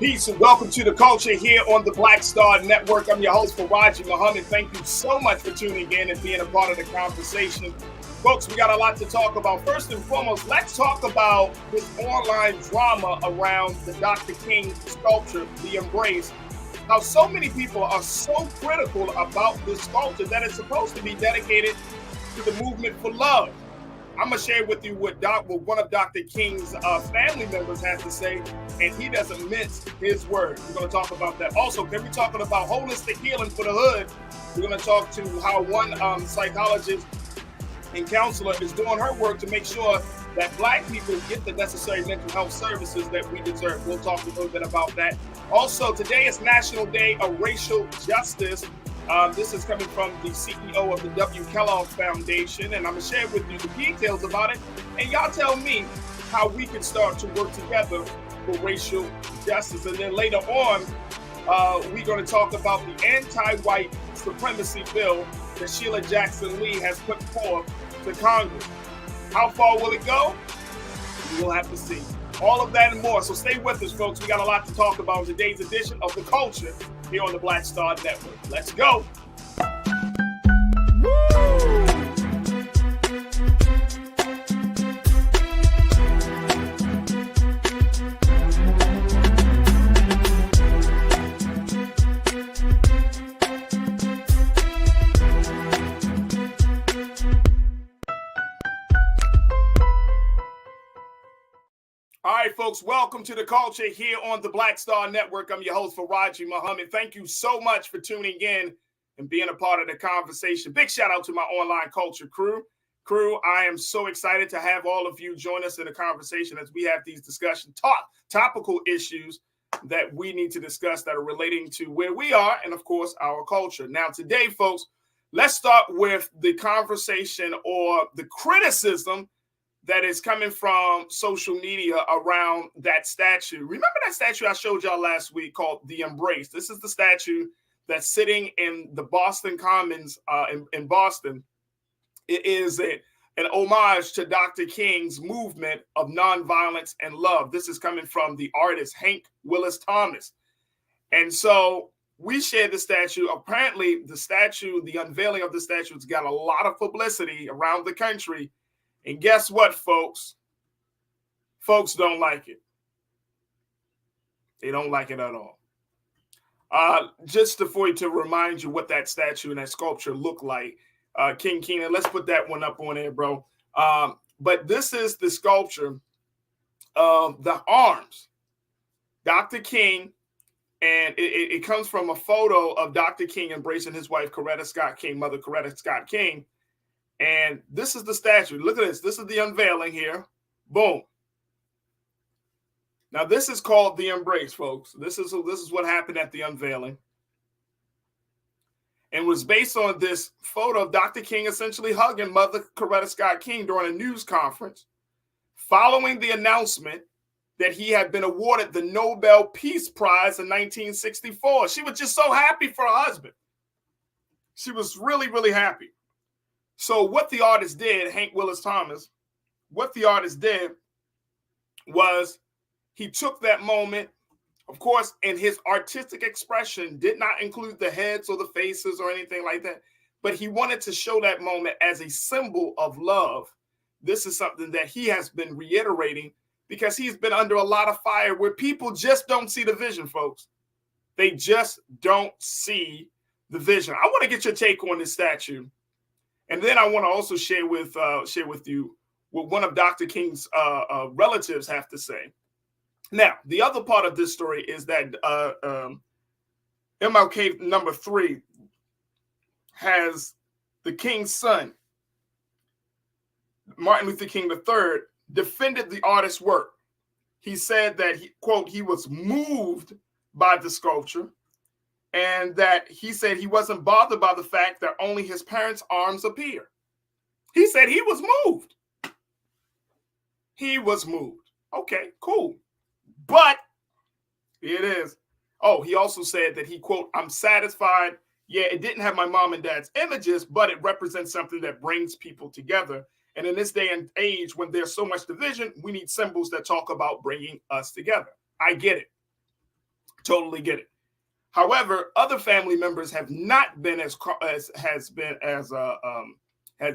Peace and welcome to the culture here on the Black Star Network. I'm your host, Farajii Muhammad. Thank you so much for tuning in and being a part of the conversation. Folks, we got a lot to talk about. First and foremost, let's talk about this online drama around the Dr. King sculpture, The Embrace. How so many people are so critical about this sculpture that it's supposed to be dedicated to the movement for love. I'm going to share with you what one of Dr. King's family members has to say, and he doesn't mince his words. We're going to talk about that. Also, we're talking about holistic healing for the hood. We're going to talk to how one psychologist and counselor is doing her work to make sure that Black people get the necessary mental health services that we deserve. We'll talk a little bit about that. Also, today is National Day of Racial Justice. This is coming from the CEO of the W. Kellogg Foundation, and I'm going to share with you the details about it. And y'all tell me how we can start to work together for racial justice. And then later on, we're going to talk about the anti-white supremacy bill that Sheila Jackson Lee has put forth to Congress. How far will it go? We'll have to see. All of that and more. So stay with us, folks. We got a lot to talk about in today's edition of The Culture here on the Black Star Network. Let's go. All right, folks, welcome to the culture here on the Black Star Network. I'm your host, Farajii Muhammad. Thank you so much for tuning in and being a part of the conversation. Big shout out to my online culture crew. I am so excited to have all of you join us in the conversation as we have these discussions, topical issues that we need to discuss that are relating to where we are and, of course, our culture. Now, today, folks, let's start with the conversation or the criticism that is coming from social media around that statue. Remember that statue I showed y'all last week called The Embrace? This is the statue that's sitting in the Boston Commons in Boston. It is an homage to Dr. King's movement of nonviolence and love. This is coming from the artist Hank Willis Thomas. And so we shared the statue. Apparently, the unveiling of the statue has got a lot of publicity around the country. And guess what, folks? Folks don't like it. They don't like it at all. Just to remind you what that statue and that sculpture look like, King Keenan, let's put that one up on there, bro. But this is the sculpture of the arms. Dr. King, and it comes from a photo of Dr. King embracing his wife, Coretta Scott King, Mother Coretta Scott King. And this is the statue. Look at this. This is the unveiling here. Boom. Now, this is called The Embrace, folks. This is what happened at the unveiling. And was based on this photo of Dr. King essentially hugging Mother Coretta Scott King during a news conference following the announcement that he had been awarded the Nobel Peace Prize in 1964. She was just so happy for her husband. She was really, really happy. So what the artist did, Hank Willis Thomas, what the artist did was he took that moment, of course, in his artistic expression, did not include the heads or the faces or anything like that, but he wanted to show that moment as a symbol of love. This is something that he has been reiterating because he's been under a lot of fire where people just don't see the vision, folks. They just don't see the vision. I want to get your take on this statue. And then I want to also share with you what one of Dr. King's relatives have to say. Now, the other part of this story is that MLK number 3 has the King's son, Martin Luther King III, defended the artist's work. He said that, he was moved by the sculpture, and that he said he wasn't bothered by the fact that only his parents' arms appear. He said he was moved. He was moved. Okay, cool. But here it is. Oh, he also said that he, quote, "I'm satisfied. Yeah, it didn't have my mom and dad's images, but it represents something that brings people together. And in this day and age, when there's so much division, we need symbols that talk about bringing us together." I get it. Totally get it. However, other family members have not been has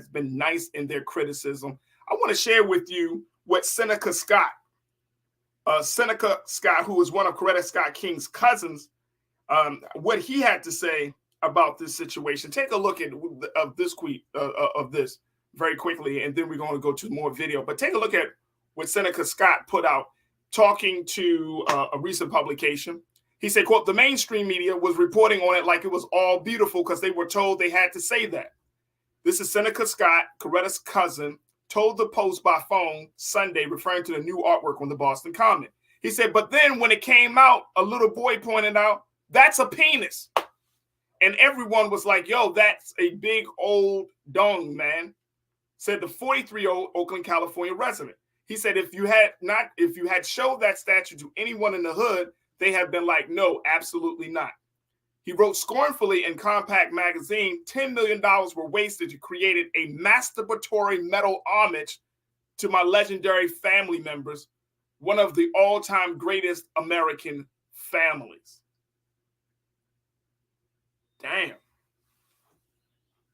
been nice in their criticism. I want to share with you what Seneca Scott, who is one of Coretta Scott King's cousins, what he had to say about this situation. Take a look at this tweet of this very quickly, and then we're going to go to more video. But take a look at what Seneca Scott put out talking to a recent publication. He said, quote, "The mainstream media was reporting on it like it was all beautiful because they were told they had to say that." This is Seneca Scott, Coretta's cousin, told the Post by phone Sunday, referring to the new artwork on the Boston Common. He said, "But then when it came out, a little boy pointed out, that's a penis." And everyone was like, "Yo, that's a big old dong, man," said the 43-year-old Oakland, California resident. He said, if you had showed that statue to anyone in the hood, they have been like, "No, absolutely not." He wrote scornfully in Compact magazine, $10 million were wasted to create a masturbatory metal homage to my legendary family members, one of the all-time greatest American families. Damn.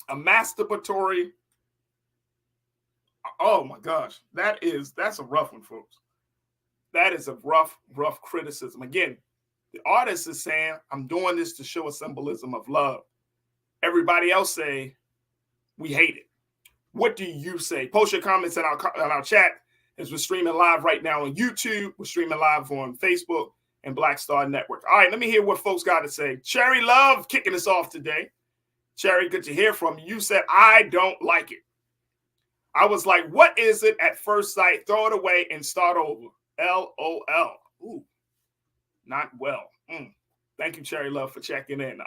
A masturbatory. Oh my gosh. That's a rough one, folks. That is a rough criticism. Again, the artist is saying, "I'm doing this to show a symbolism of love." Everybody else say, "We hate it." What do you say? Post your comments in our chat, as we're streaming live right now on YouTube. We're streaming live on Facebook and Black Star Network. All right, let me hear what folks got to say. Cherry Love kicking us off today. Cherry, good to hear from you. You said, "I don't like it. I was like, what is it at first sight? Throw it away and start over. LOL. Ooh, not well. Thank you, Cherry Love, for checking in.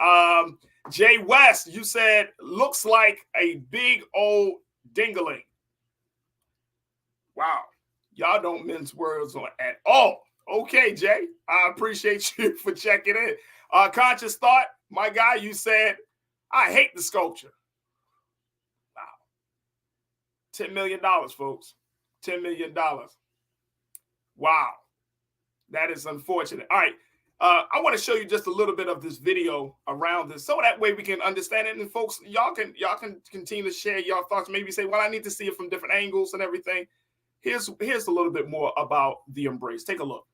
Jay West, you said, "Looks like a big old dingaling." Wow. Y'all don't mince words on at all. Okay, Jay. I appreciate you for checking in. Conscious Thought, my guy, you said, "I hate the sculpture." Wow. $10 million, folks. $10 million. Wow. That is unfortunate. All right. I want to show you just a little bit of this video around this, so that way we can understand it. And folks, y'all can continue to share your thoughts. Maybe say, "Well, I need to see it from different angles and everything." Here's a little bit more about the embrace. Take a look.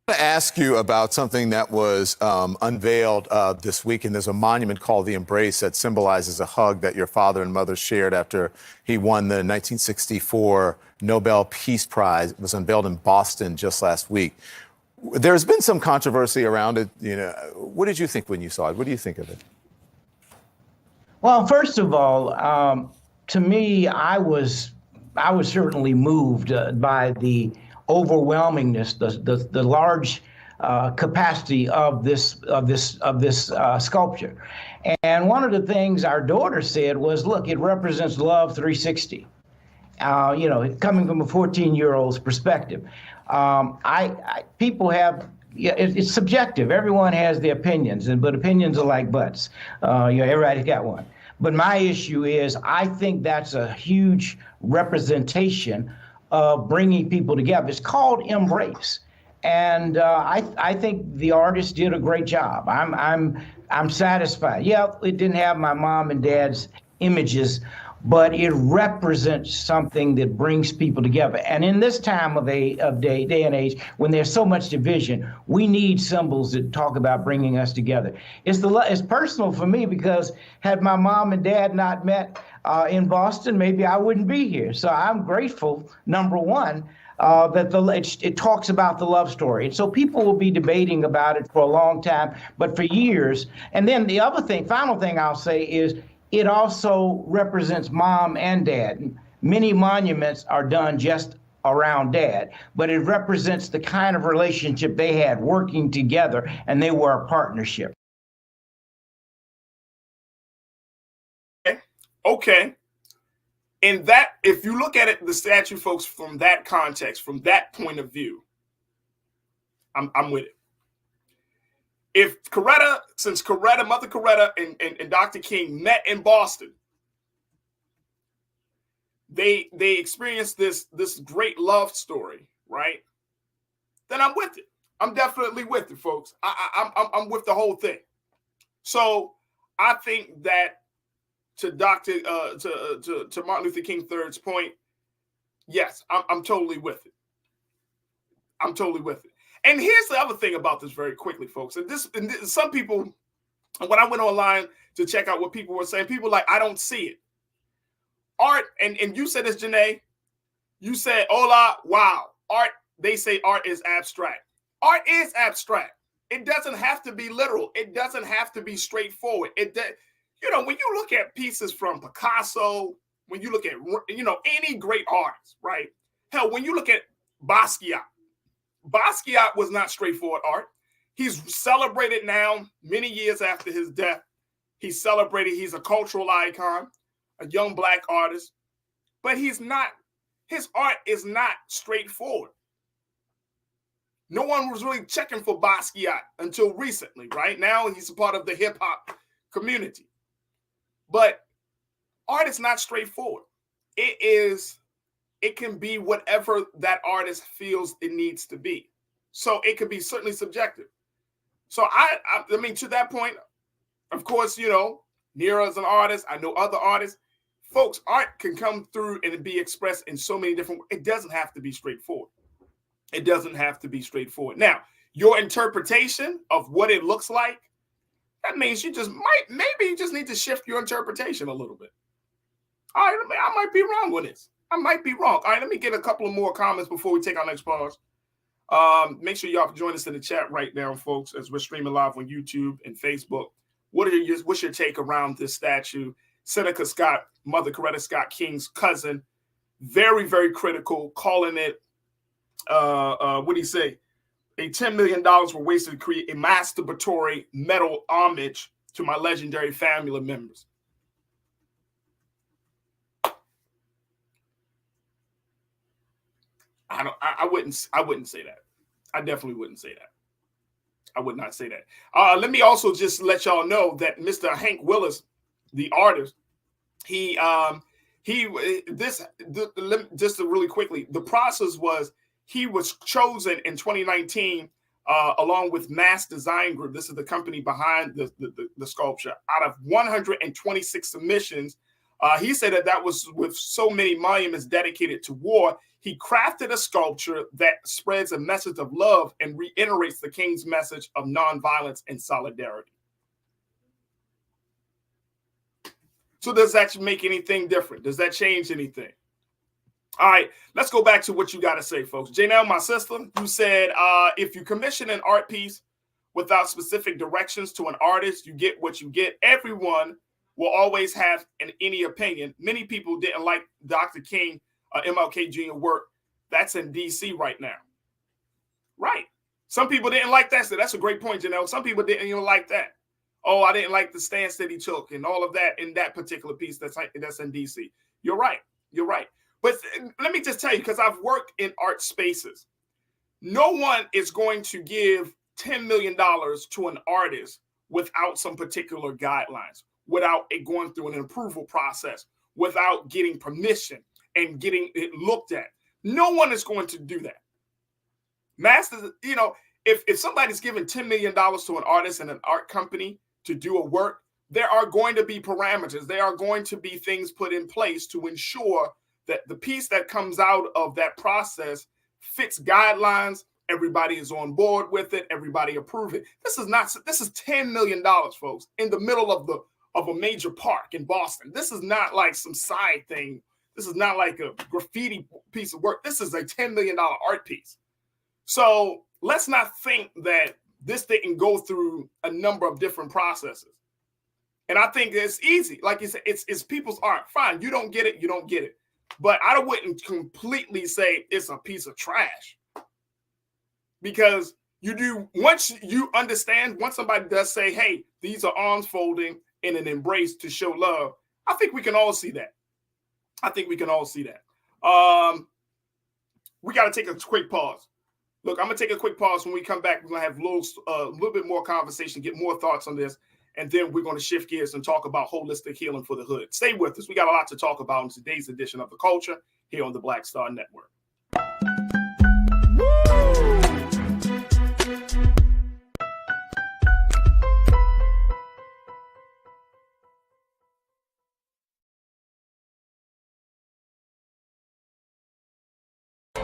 I want to ask you about something that was unveiled this week, and there's a monument called the Embrace that symbolizes a hug that your father and mother shared after he won the 1964 Nobel Peace Prize. It was unveiled in Boston just last week. There's been some controversy around it. What did you think when you saw it? What do you think of it? Well, first of all, to me, I was certainly moved by the overwhelmingness, the large capacity of this sculpture. And one of the things our daughter said was, "Look, it represents love 360." Coming from a 14-year-old's perspective. People have, it's subjective. Everyone has their opinions, but opinions are like butts. Everybody's got one. But my issue is, I think that's a huge representation of bringing people together. It's called Embrace, and I think the artist did a great job. I'm satisfied. Yeah, it didn't have my mom and dad's images, but it represents something that brings people together. And in this time of day and age, when there's so much division, we need symbols that talk about bringing us together. It's personal for me, because had my mom and dad not met in Boston, maybe I wouldn't be here. So I'm grateful, number one, that it talks about the love story. And so people will be debating about it for a long time, but for years. And then the final thing I'll say is, it also represents mom and dad. Many monuments are done just around dad, but it represents the kind of relationship they had working together, and they were a partnership. Okay. And that, if you look at it, the statue, folks, from that context, from that point of view, I'm with it. If Mother Coretta and Dr. King met in Boston, they experienced this great love story, right? Then I'm with it. I'm definitely with it, folks. I'm with the whole thing. So I think that to Martin Luther King III's point, yes, I'm totally with it. I'm totally with it. And here's the other thing about this very quickly, folks. And some people, when I went online to check out what people were saying, people were like, I don't see it. Art, and you said this, Janae. You said, hola, wow. Art, they say art is abstract. Art is abstract. It doesn't have to be literal. It doesn't have to be straightforward. When you look at pieces from Picasso, when you look at, any great artist, right? Hell, when you look at Basquiat was not straightforward art. He's celebrated now many years after his death. He's celebrated. He's a cultural icon, a young Black artist, but his art is not straightforward. No one was really checking for Basquiat until recently, right? Now he's a part of the hip hop community. But art is not straightforward. It can be whatever that artist feels it needs to be. So it could be certainly subjective. So I mean, to that point, of course, Nira is an artist. I know other artists. Folks, art can come through and be expressed in so many different ways. It doesn't have to be straightforward. It doesn't have to be straightforward. Now, your interpretation of what it looks like, that means you just need to shift your interpretation a little bit. All right, I might be wrong with this. I might be wrong. All right, let me get a couple of more comments before we take our next pause. Make sure y'all join us in the chat right now, folks, as we're streaming live on YouTube and Facebook. What's your take around this statue? Seneca Scott, Mother Coretta Scott King's cousin, very, very critical, calling it, what do you say? $10 million were wasted to create a masturbatory metal homage to my legendary family members. I wouldn't say that. I definitely wouldn't say that. I would not say that. Let me also just let y'all know that Mr. Hank Willis, the artist, just really quickly, the process was he was chosen in 2019 along with Mass Design Group. This is the company behind the sculpture. Out of 126 submissions, he said that was with so many monuments dedicated to war. He crafted a sculpture that spreads a message of love and reiterates the King's message of nonviolence and solidarity. So does that make anything different? Does that change anything? All right, let's go back to what you got to say, folks. Janelle, my sister, you said if you commission an art piece without specific directions to an artist, you get what you get. Everyone will always have any opinion. Many people didn't like Dr. King, MLK Jr. work. That's in D.C. right now. Right. Some people didn't like that. So that's a great point, Janelle. Some people didn't even like that. Oh, I didn't like the stance that he took and all of that in that particular piece that's in D.C. You're right. You're right. But let me just tell you, because I've worked in art spaces, no one is going to give $10 million to an artist without some particular guidelines, without it going through an approval process, without getting permission and getting it looked at. No one is going to do that. Masters, if somebody's giving $10 million to an artist and an art company to do a work, there are going to be parameters. There are going to be things put in place to ensure that the piece that comes out of that process fits guidelines. Everybody is on board with it. Everybody approve it. This is $10 million, folks, in the middle of a major park in Boston. This is not like some side thing. This is not like a graffiti piece of work. This is a $10 million art piece. So let's not think that this didn't go through a number of different processes. And I think it's easy. Like you said, it's people's art. Fine, you don't get it, you don't get it. But I wouldn't completely say it's a piece of trash. Because once you understand, once somebody does say, hey, these are arms folding in an embrace to show love, I think we can all see that. We got to take a quick pause. Look, I'm going to take a quick pause. When we come back, we're going to have a little bit more conversation, get more thoughts on this, and then we're going to shift gears and talk about holistic healing for the hood. Stay with us. We got a lot to talk about in today's edition of The Culture here on the Black Star Network.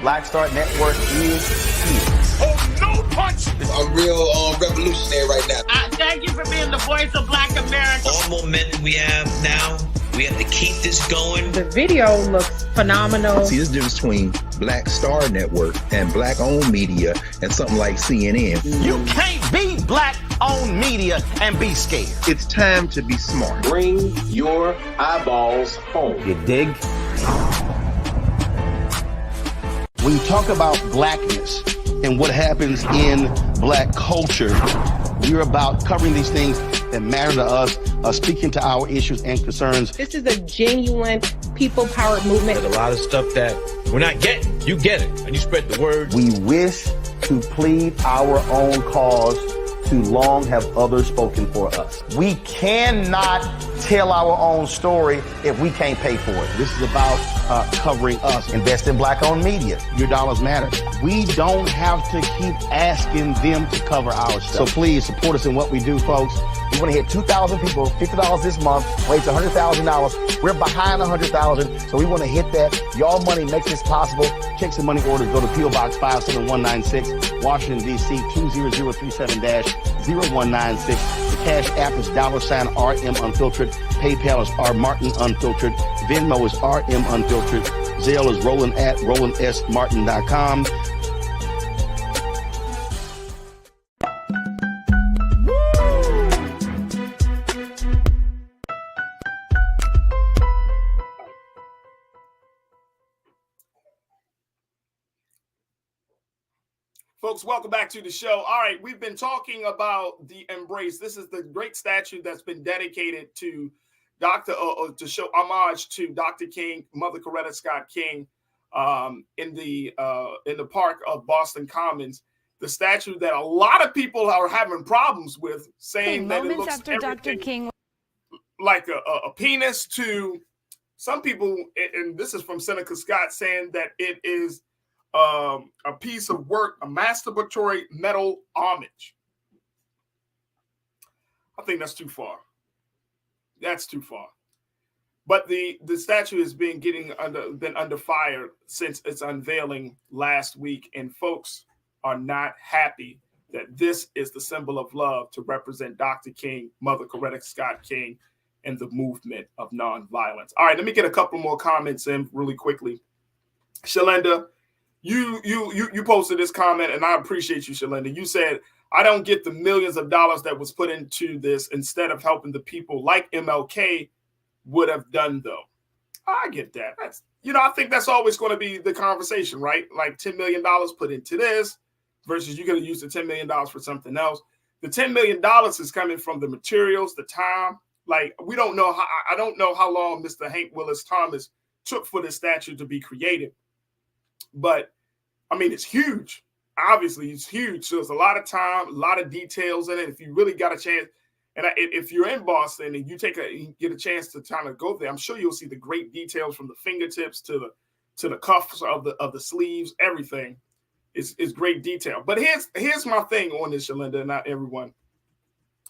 Black Star Network is here. Oh, no punch! I'm real revolutionary right now. Thank you for being the voice of Black America. All momentum we have now, we have to keep this going. The video looks phenomenal. See, there's a difference between Black Star Network and black-owned media and something like CNN. You can't be black-owned media and be scared. It's time to be smart. Bring your eyeballs home. You dig? When you talk about blackness and what happens in black culture, you're about covering these things that matter to us, speaking to our issues and concerns. This is a genuine people-powered movement. There's a lot of stuff that we're not getting. You get it, and you spread the word. We wish to plead our own cause. Too long have others spoken for us. We cannot tell our own story if we can't pay for it. This is about covering us. Invest in black-owned media. Your dollars matter. We don't have to keep asking them to cover our stuff. So please support us in what we do, folks. We want to hit 2,000 people, $50 this month, raise $100,000. We're behind 100,000, so we want to hit that. Y'all money makes this possible. Checks and money orders go to P.O. Box 57196, Washington, D.C. 20037-0196. The Cash App is $RM Unfiltered. PayPal is R Martin Unfiltered. Venmo is RM Unfiltered. Zelle is Roland at RolandSMartin.com. Folks, welcome back to the show. All right, we've been talking about the Embrace. This is the great statue that's been dedicated to to show homage to Dr. King, Mother Coretta Scott King, in the park of Boston Commons. The statue that a lot of people are having problems with, saying that it looks after Dr. King like a penis, to some people, and this is from Seneca Scott, saying that it is a piece of work, a masturbatory metal homage. I think that's too far. That's too far. But the statue has been under fire since its unveiling last week, and folks are not happy that this is the symbol of love to represent Dr. King, Mother Coretta Scott King, and the movement of nonviolence. All right, let me get a couple more comments in really quickly. Shalinda, you posted this comment, and I appreciate you, Shalinda. You said, I don't get the millions of dollars that was put into this instead of helping the people like MLK would have done, though. I get that. That's, I think that's always going to be the conversation, right? Like $10 million put into this versus you could have used the $10 million for something else. The $10 million is coming from the materials, the time. Like, I don't know how long Mr. Hank Willis Thomas took for this statue to be created. But, I mean, it's huge. Obviously, it's huge. So there's a lot of time, a lot of details in it. If you really got a chance, and if you're in Boston and you get a chance to kind of go there, I'm sure you'll see the great details from the fingertips to the cuffs of the sleeves. Everything is great detail. But here's my thing on this, Shalinda, not everyone.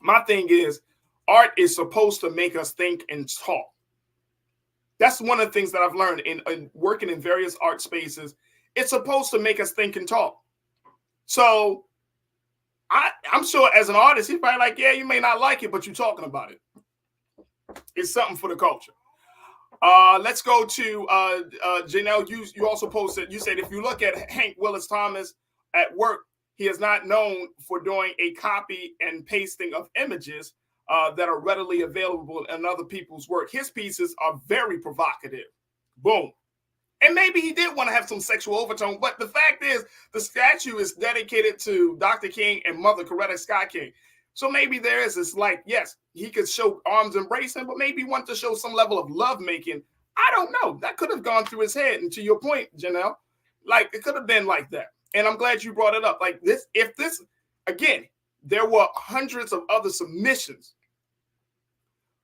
My thing is, art is supposed to make us think and talk. That's one of the things that I've learned in working in various art spaces. It's supposed to make us think and talk. So I'm sure as an artist, he's probably like, yeah, you may not like it, but you're talking about it. It's something for the culture. Let's go to Janelle. You also posted, you said, if you look at Hank Willis Thomas at work, he is not known for doing a copy and pasting of images that are readily available in other people's work. His pieces are very provocative. Boom. And maybe he did want to have some sexual overtone, but the fact is the statue is dedicated to Dr. King and Mother Coretta Scott King. So maybe there is this, like, yes, he could show arms embracing, but maybe he wanted to show some level of love making. I don't know. That could have gone through his head. And to your point, Janelle, like, it could have been like that. And I'm glad you brought it up. Like this, again, there were hundreds of other submissions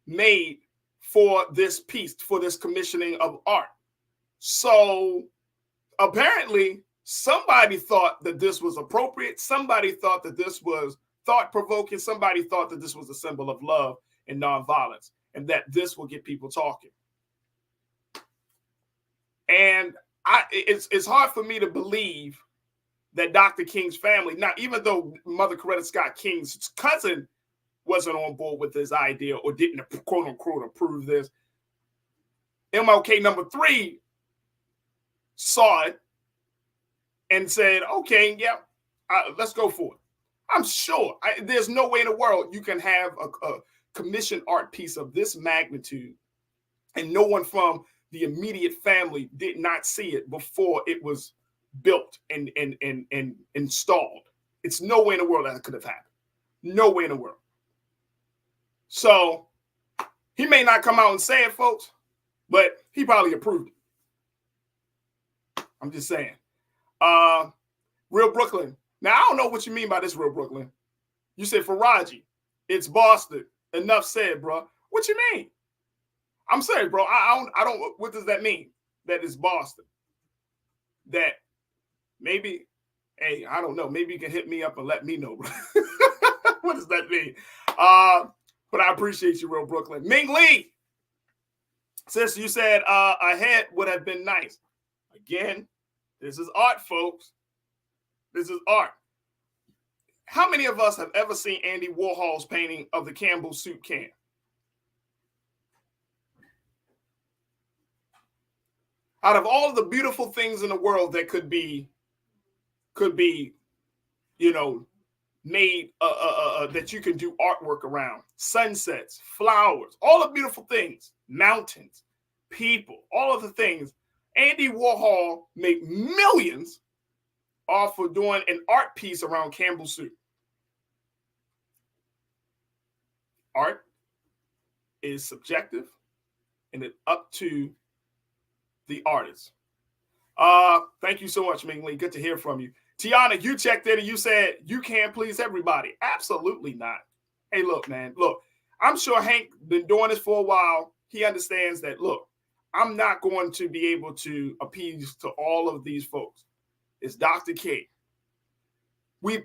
made for this piece, for this commissioning of art. So apparently somebody thought that this was appropriate. Somebody thought that this was thought-provoking. Somebody thought that this was a symbol of love and nonviolence and that this will get people talking. And it's hard for me to believe that Dr. King's family, now, even though Mother Coretta Scott King's cousin wasn't on board with this idea or didn't, quote unquote, approve this, MLK number 3 saw it and said, okay, yeah, let's go for it. I'm sure there's no way in the world you can have a commissioned art piece of this magnitude and no one from the immediate family did not see it before it was built and installed. It's no way in the world that could have happened. No way in the world. So he may not come out and say it, folks, but he probably approved it. I'm just saying. Real Brooklyn. Now, I don't know what you mean by this, Real Brooklyn. You said Farajii. It's Boston. Enough said, bro. What you mean? I'm sorry, bro. I don't. What does that mean? That it's Boston. That maybe, hey, I don't know. Maybe you can hit me up and let me know. What does that mean? But I appreciate you, Real Brooklyn. Ming Lee. Sis, you said a head would have been nice. Again, this is art, folks. This is art. How many of us have ever seen Andy Warhol's painting of the Campbell soup can? Out of all of the beautiful things in the world that could be, you know, made that you can do artwork around, sunsets, flowers, all the beautiful things, mountains, people, all of the things. Andy Warhol made millions off of doing an art piece around Campbell soup. Art is subjective and it's up to the artist. Thank you so much, Ming Lee. Good to hear from you. Tiana, you checked in and you said you can't please everybody. Absolutely not. Hey, look, man, look, I'm sure Hank been doing this for a while. He understands that, look, I'm not going to be able to appease to all of these folks. It's Dr. King.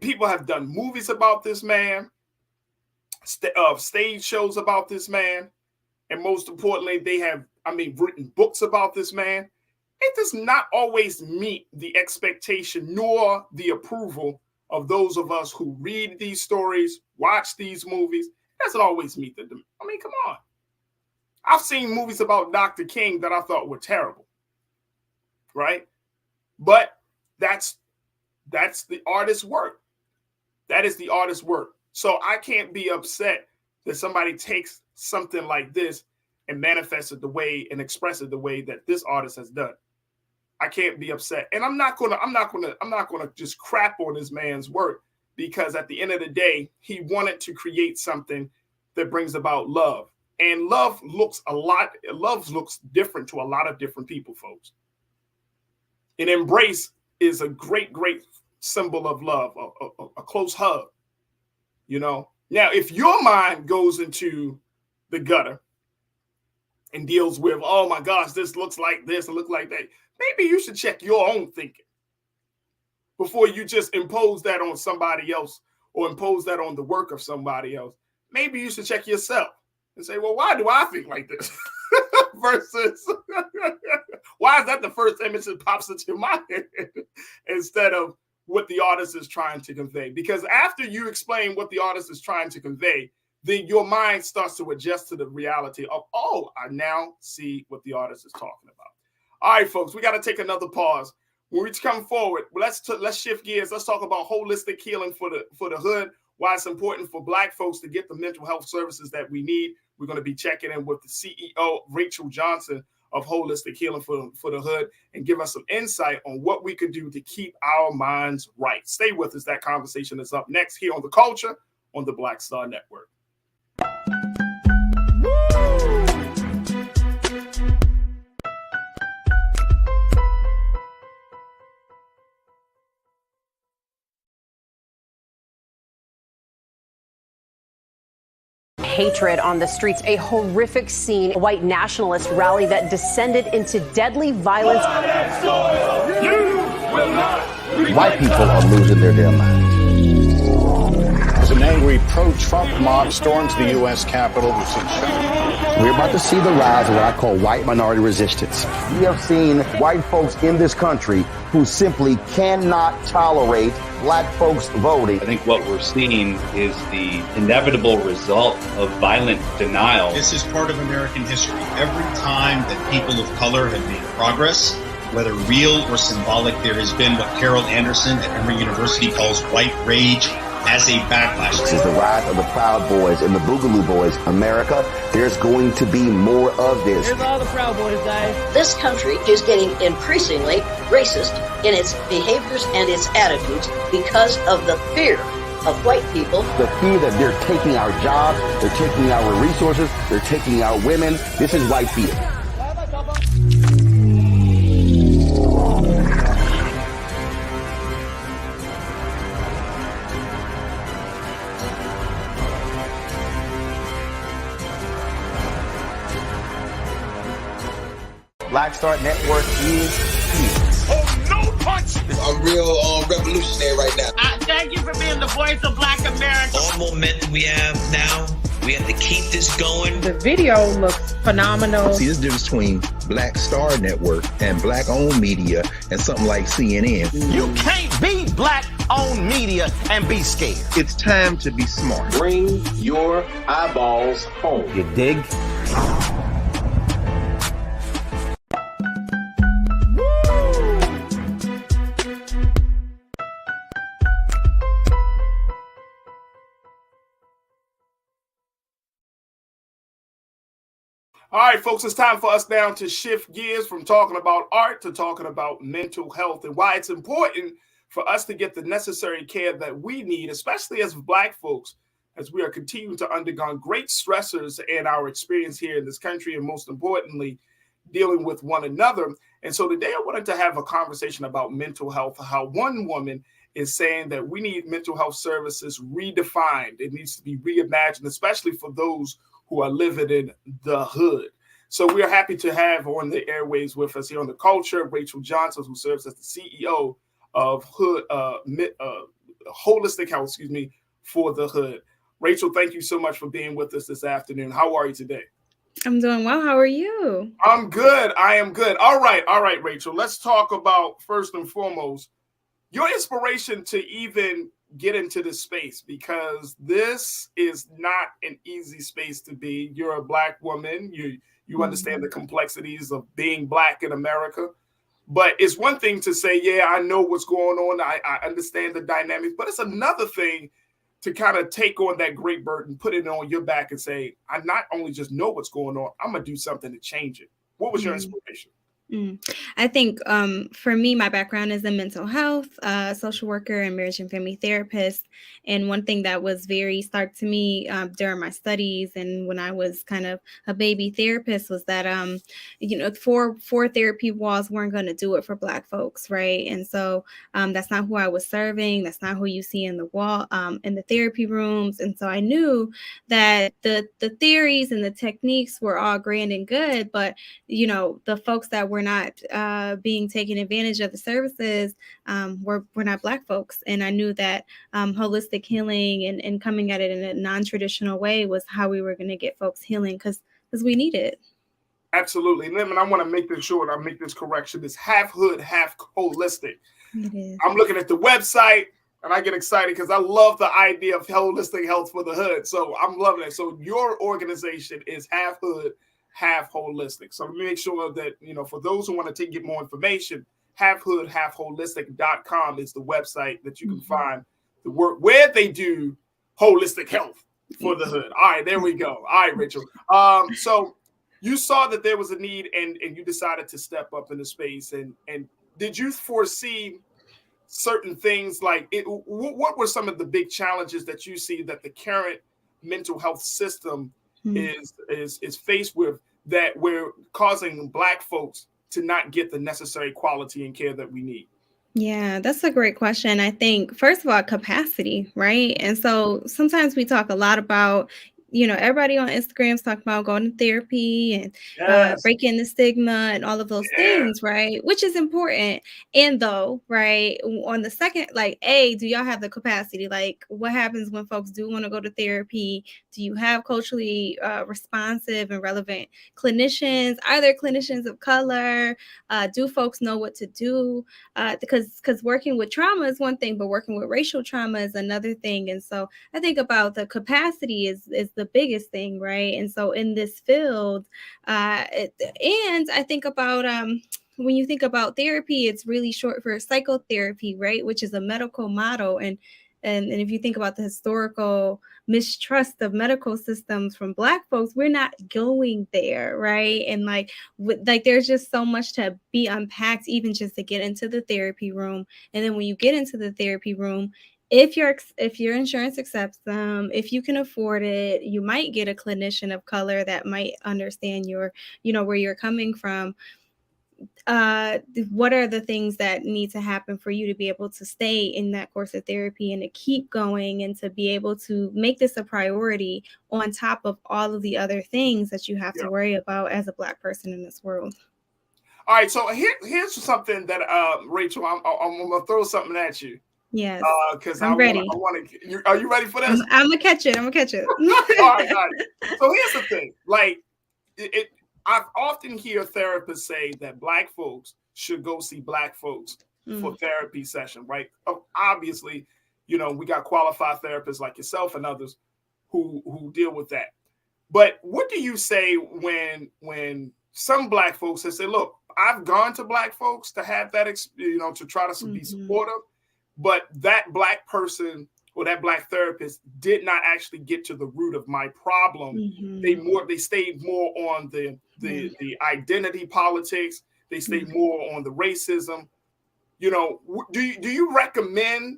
People have done movies about this man, stage shows about this man, and most importantly, they have, written books about this man. It does not always meet the expectation nor the approval of those of us who read these stories, watch these movies. It doesn't always meet the demand. Come on. I've seen movies about Dr. King that I thought were terrible, right? But that's the artist's work. That is the artist's work. So I can't be upset that somebody takes something like this and manifests it the way and express it the way that this artist has done. I can't be upset. And I'm not gonna just crap on this man's work, because at the end of the day, he wanted to create something that brings about love. And love looks different to a lot of different people, folks. An embrace is a great symbol of love, a close hug, you know. Now, if your mind goes into the gutter and deals with, oh my gosh, this looks like this and look like that, maybe you should check your own thinking before you just impose that on somebody else or impose that on the work of somebody else. Maybe you should check yourself and say, well, why do I think like this? Versus, why is that the first image that pops into your mind instead of what the artist is trying to convey? Because after you explain what the artist is trying to convey, then your mind starts to adjust to the reality of, oh, I now see what the artist is talking about. All right, folks, we got to take another pause. When we come forward, let's shift gears. Let's talk about holistic healing for the hood, why it's important for Black folks to get the mental health services that we need. We're going to be checking in with the CEO, Rachel Johnson, of Holistic Healing for the Hood, and give us some insight on what we can do to keep our minds right. Stay with us. That conversation is up next here on The Culture on the Black Star Network. Hatred on the streets, a horrific scene, a white nationalist rally that descended into deadly violence. White people are losing their damn minds. As an angry pro-Trump mob storms the U.S. Capitol, we've seen We're about to see the rise of what I call white minority resistance. We have seen white folks in this country who simply cannot tolerate black folks voting. I think what we're seeing is the inevitable result of violent denial. This is part of American history. Every time that people of color have made progress, whether real or symbolic, there has been what Carol Anderson at Emory University calls white rage as a backlash. This is the rise of the Proud Boys and the Boogaloo Boys. America, there's going to be more of this. Here's all the Proud Boys, guys. This country is getting increasingly racist in its behaviors and its attitudes because of the fear of white people. The fear that they're taking our jobs, they're taking our resources, they're taking our women. This is white fear. Black Star Network is here. Oh, no punch! I'm real revolutionary right now. Thank you for being the voice of Black America. All momentum we have now, we have to keep this going. The video looks phenomenal. See, this difference between Black Star Network and black-owned media and something like CNN. You can't be black-owned media and be scared. It's time to be smart. Bring your eyeballs home. You dig? All right, folks, it's time for us now to shift gears from talking about art to talking about mental health and why it's important for us to get the necessary care that we need, especially as Black folks, as we are continuing to undergo great stressors in our experience here in this country, and most importantly, dealing with one another. And so today I wanted to have a conversation about mental health, how one woman is saying that we need mental health services redefined. It needs to be reimagined, especially for those who are living in the hood. So we are happy to have on the airways with us here on The Culture, Rachel Johnson, who serves as the CEO of Holistic Health, for the Hood. Rachel, thank you so much for being with us this afternoon. How are you today? I'm doing well. How are you? I'm good. I am good. All right, Rachel. Let's talk about, first and foremost, your inspiration to even get into this space, because this is not an easy space to be. You're a Black woman. You understand the complexities of being Black in America. But it's one thing to say, yeah, I know what's going on. I understand the dynamics. But it's another thing to kind of take on that great burden, put it on your back and say, I not only just know what's going on, I'm going to do something to change it. What was your inspiration? I think for me, my background is in mental health, social worker and marriage and family therapist. And one thing that was very stark to me during my studies and when I was kind of a baby therapist was that, four therapy walls weren't going to do it for Black folks. Right. And so that's not who I was serving. That's not who you see in the wall, in the therapy rooms. And so I knew that the theories and the techniques were all grand and good, but, the folks that were not being taken advantage of the services were not Black folks. And I knew that holistic healing and coming at it in a non-traditional way was how we were going to get folks healing because we need it. Absolutely. And I want to make this short. I'll make this correction. It's half hood, half holistic. It is. I'm looking at the website and I get excited because I love the idea of holistic health for the hood. So I'm loving it. So your organization is half hood, half holistic. So let me make sure that, for those who want to get more information, halfhood.halfholistic.com is the website that you can find the work where they do holistic health for the hood. All right, there we go. All right, Rachel. So you saw that there was a need and you decided to step up in the space. And did you foresee certain things like it? What were some of the big challenges that you see that the current mental health system is faced with that we're causing Black folks to not get the necessary quality and care that we need? Yeah, that's a great question. I think, first of all, capacity, right? And so sometimes we talk a lot about everybody on Instagram is talking about going to therapy and breaking the stigma and all of those things, right? Which is important. And though, right, on the second, like, do y'all have the capacity? Like, what happens when folks do want to go to therapy? Do you have culturally responsive and relevant clinicians? Are there clinicians of color? Do folks know what to do? Because working with trauma is one thing, but working with racial trauma is another thing. And so I think about the capacity is the biggest thing, right? And so in this field, and I think about when you think about therapy, it's really short for psychotherapy, right? Which is a medical model. And if you think about the historical mistrust of medical systems from Black folks, we're not going there, right? And like there's just so much to be unpacked, even just to get into the therapy room. And then when you get into the therapy room, if your insurance accepts them, if you can afford it, you might get a clinician of color that might understand where you're coming from. What are the things that need to happen for you to be able to stay in that course of therapy and to keep going and to be able to make this a priority on top of all of the other things that you have to worry about as a Black person in this world? All right, so here's something that Rachel, I'm gonna throw something at you. Yes, because I'm ready. I want to. Are you ready for this? I'm gonna catch it. All right. So here's the thing. Like, I often hear therapists say that Black folks should go see Black folks for therapy session, right? Obviously, we got qualified therapists like yourself and others who deal with that. But what do you say when some Black folks have said, look, I've gone to Black folks to have that, to try to be supportive, but that Black person or that Black therapist did not actually get to the root of my problem. They stayed more on the identity politics. They stayed more on the racism. Do you recommend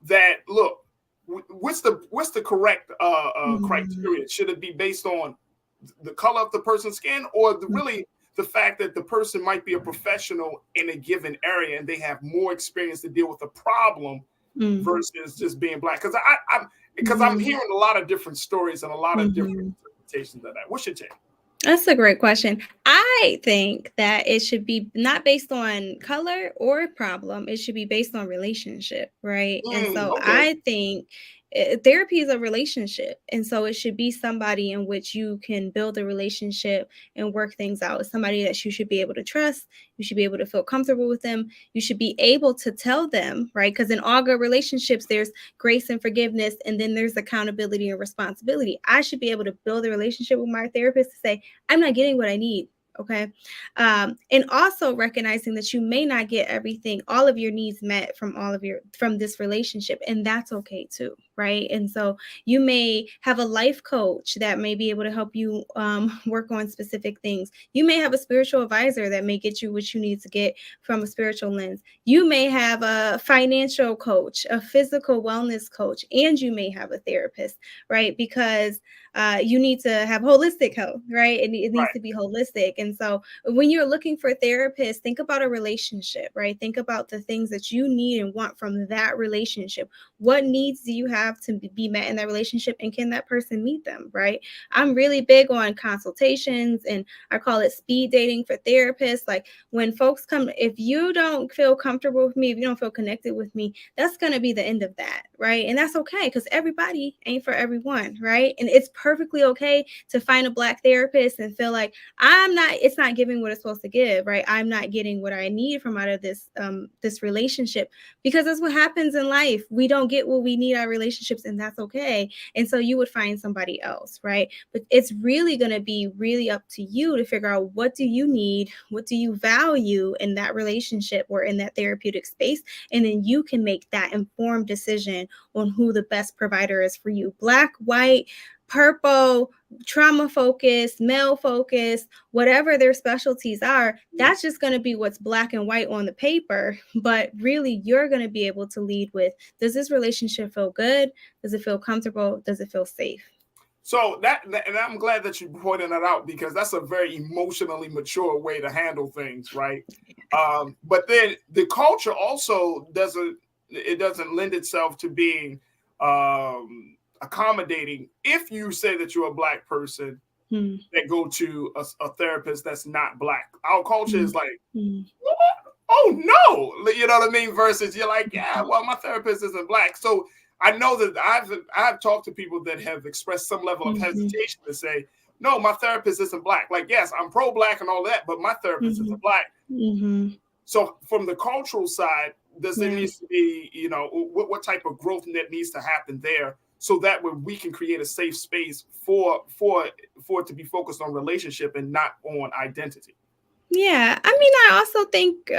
that? Look, what's the correct criteria? Should it be based on the color of the person's skin, or really the fact that the person might be a professional in a given area and they have more experience to deal with a problem versus just being Black? Because I'm hearing a lot of different stories and a lot of different interpretations of that. What's your take? That's a great question. I think that it should be not based on color or problem. It should be based on relationship, right? And so I think therapy is a relationship. And so it should be somebody in which you can build a relationship and work things out. It's somebody that you should be able to trust. You should be able to feel comfortable with them. You should be able to tell them, right? Because in all good relationships, there's grace and forgiveness, and then there's accountability and responsibility. I should be able to build a relationship with my therapist to say, I'm not getting what I need. Okay. And also recognizing that you may not get all of your needs met from this relationship. And that's okay too. Right. And so you may have a life coach that may be able to help you work on specific things. You may have a spiritual advisor that may get you what you need to get from a spiritual lens. You may have a financial coach, a physical wellness coach, and you may have a therapist, right? Because you need to have holistic health, right? It needs to be holistic. And so when you're looking for a therapist, think about a relationship, right? Think about the things that you need and want from that relationship. What needs do you have to be met in that relationship, and can that person meet them, right? I'm really big on consultations, and I call it speed dating for therapists. Like, when folks come, if you don't feel comfortable with me, if you don't feel connected with me, that's going to be the end of that, right? And that's okay, because everybody ain't for everyone, right? And it's perfectly okay to find a Black therapist and feel like it's not giving what it's supposed to give, right? I'm not getting what I need from out of this relationship, because that's what happens in life. We don't get what we need out of relationships, and that's okay. And so you would find somebody else, right? But it's really going to be really up to you to figure out, what do you need? What do you value in that relationship or in that therapeutic space? And then you can make that informed decision on who the best provider is for you. Black, white, purple, trauma focused, male focused, whatever their specialties are, that's just going to be what's black and white on the paper. But really, you're going to be able to lead with, does this relationship feel good? Does it feel comfortable? Does it feel safe? So and I'm glad that you pointed that out, because that's a very emotionally mature way to handle things, right? But then the culture also doesn't lend itself to being accommodating if you say that you're a Black person that go to a therapist that's not Black. Our culture is like, oh no, you know what I mean? Versus you're like, yeah, well, my therapist isn't Black. So I know that I've talked to people that have expressed some level of hesitation to say, no, my therapist isn't Black. Like, yes, I'm pro-Black and all that, but my therapist isn't Black. So from the cultural side, does there needs to be, you know, what type of growth that needs to happen there, so that way we can create a safe space for it to be focused on relationship and not on identity? Yeah, I mean, I also think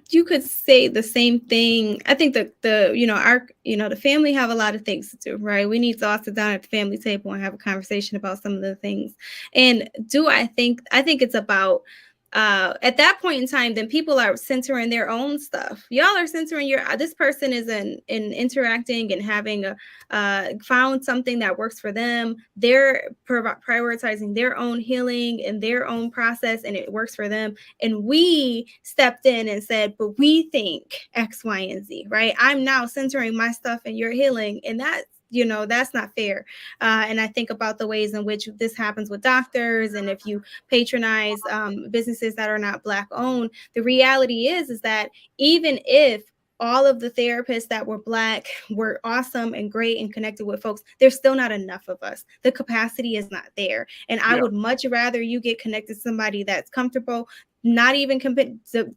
you could say the same thing. I think that the family have a lot of things to do, right? We need to all sit down at the family table and have a conversation about some of the things. And I think it's about at that point in time, then people are centering their own stuff. Y'all are centering this person is in interacting and having found something that works for them. They're prioritizing their own healing and their own process, and it works for them. And we stepped in and said, but we think X, Y, and Z, right? I'm now centering my stuff and your healing, and that's not fair. And I think about the ways in which this happens with doctors. And if you patronize businesses that are not Black owned, the reality is that even if all of the therapists that were Black were awesome and great and connected with folks, there's still not enough of us. The capacity is not there. And I would much rather you get connected to somebody that's comfortable, not even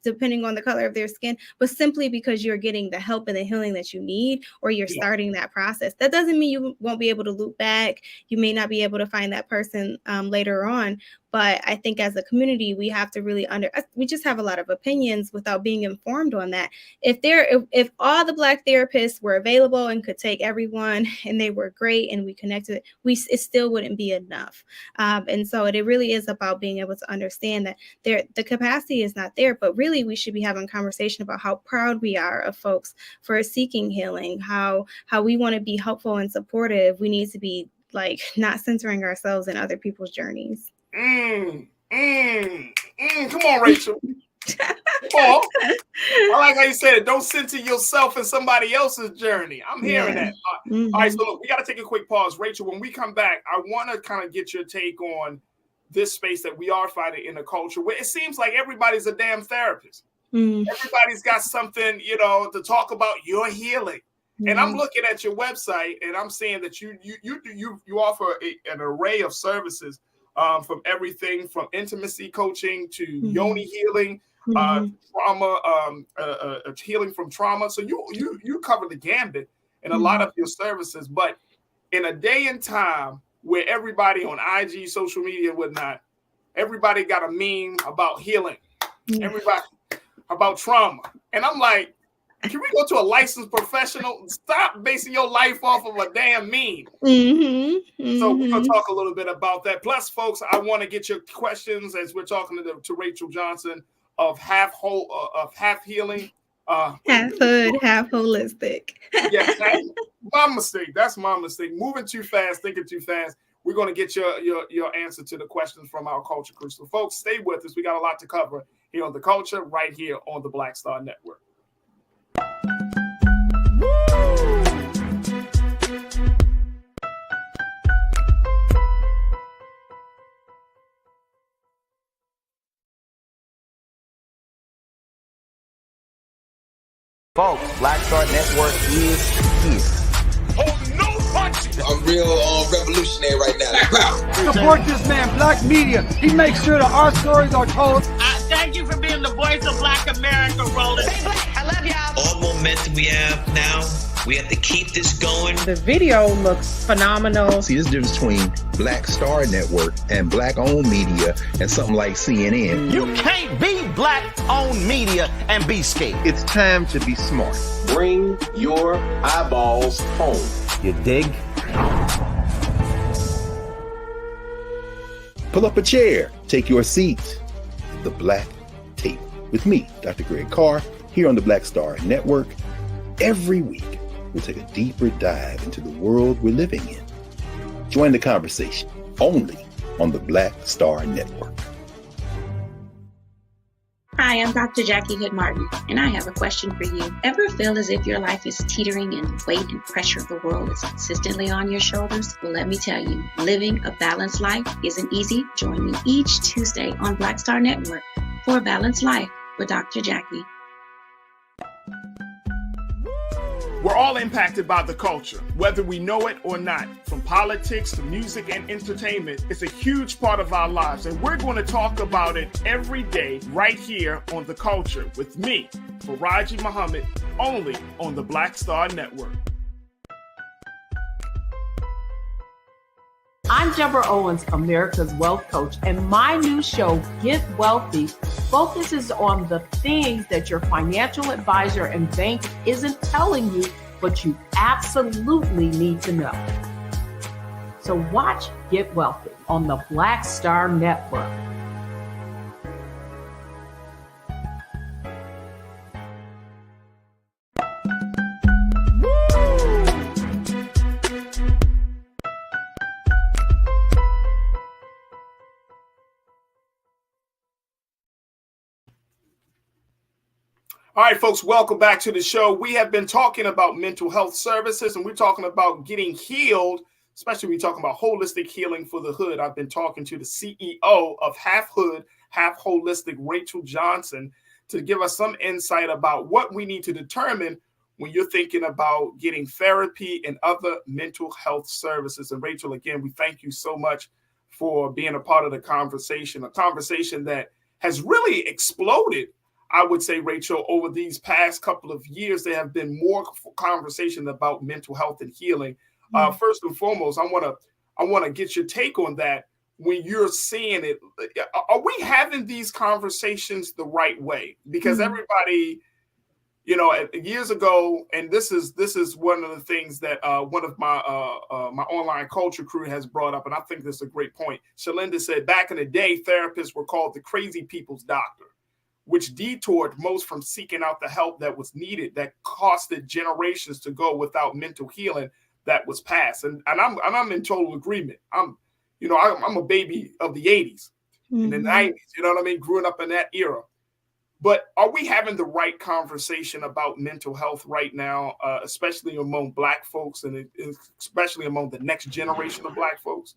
depending on the color of their skin, but simply because you're getting the help and the healing that you need, or you're starting that process. That doesn't mean you won't be able to loop back. You may not be able to find that person later on. But I think as a community, we have to really we just have a lot of opinions without being informed on that. If all the Black therapists were available and could take everyone and they were great and we connected, it still wouldn't be enough. And so it really is about being able to understand that the capacity is not there, but really we should be having a conversation about how proud we are of folks for seeking healing, how we want to be helpful and supportive. We need to be like not centering ourselves in other people's journeys. Come on, Rachel. Come on. I like how you said it. Don't center yourself in somebody else's journey. I'm hearing that. All right, so look, we got to take a quick pause. Rachel, when we come back, I want to kind of get your take on this space that we are fighting in a culture where it seems like everybody's a damn therapist. Everybody's got something, to talk about your healing. And I'm looking at your website and I'm seeing that you offer an array of services. From everything from intimacy coaching to yoni healing, trauma, healing from trauma. So you cover the gambit in a lot of your services. But in a day and time where everybody on IG, social media, whatnot, everybody got a meme about healing, everybody about trauma, and I'm like, can we go to a licensed professional? Stop basing your life off of a damn meme. So we're going to talk a little bit about that. Plus, folks, I want to get your questions as we're talking to Rachel Johnson of Half Healing. Half hood, half holistic. Yes, my mistake. That's my mistake. Moving too fast, thinking too fast. We're going to get your answer to the questions from our culture crew. So, folks, stay with us. We got a lot to cover here on The Culture, right here on the Black Star Network. Folks, Black Star Network is here. Oh, no punches! I'm real revolutionary right now. Support this man, Black Media. He makes sure that our stories are told. Thank you for being the voice of Black America, Roland. Stay Black. I love y'all. All momentum we have now, we have to keep this going. The video looks phenomenal. See, there's a difference between Black Star Network and Black-owned media and something like CNN. You can't be Black-owned media and be scared. It's time to be smart. Bring your eyeballs home. You dig? Pull up a chair. Take your seat. The Black Tape with me, Dr. Greg Carr, here on the Black Star Network. Every week, we'll take a deeper dive into the world we're living in. Join the conversation only on the Black Star Network. Hi, I'm Dr. Jackie Hood Martin, and I have a question for you. Ever feel as if your life is teetering and the weight and pressure of the world is consistently on your shoulders? Well, let me tell you, living a balanced life isn't easy. Join me each Tuesday on Black Star Network for A Balanced Life with Dr. Jackie. We're all impacted by the culture, whether we know it or not. From politics to music and entertainment, it's a huge part of our lives, and we're going to talk about it every day right here on The Culture with me, Farajii Muhammad, only on the Black Star Network. I'm Deborah Owens, America's Wealth Coach, and my new show, Get Wealthy, focuses on the things that your financial advisor and bank isn't telling you, but you absolutely need to know. So watch Get Wealthy on the Black Star Network. All right, folks, welcome back to the show. We have been talking about mental health services, and we're talking about getting healed, especially when we're talking about holistic healing for the hood. I've been talking to the CEO of Half Hood, Half Holistic, Rachel Johnson, to give us some insight about what we need to determine when you're thinking about getting therapy and other mental health services. And Rachel, again, we thank you so much for being a part of the conversation, a conversation that has really exploded. I would say, Rachel, over these past couple of years, there have been more conversation about mental health and healing. First and foremost, I want to get your take on that. When you're seeing it, are we having these conversations the right way? Because everybody, years ago, and this is one of the things that one of my my online culture crew has brought up, and I think this is a great point. Shalinda said, back in the day, therapists were called the crazy people's doctor, which detoured most from seeking out the help that was needed, that costed generations to go without mental healing that was passed. And I'm in total agreement. I'm a baby of the 80s and the 90s, you know what I mean? Growing up in that era. But are we having the right conversation about mental health right now, especially among Black folks and especially among the next generation of Black folks?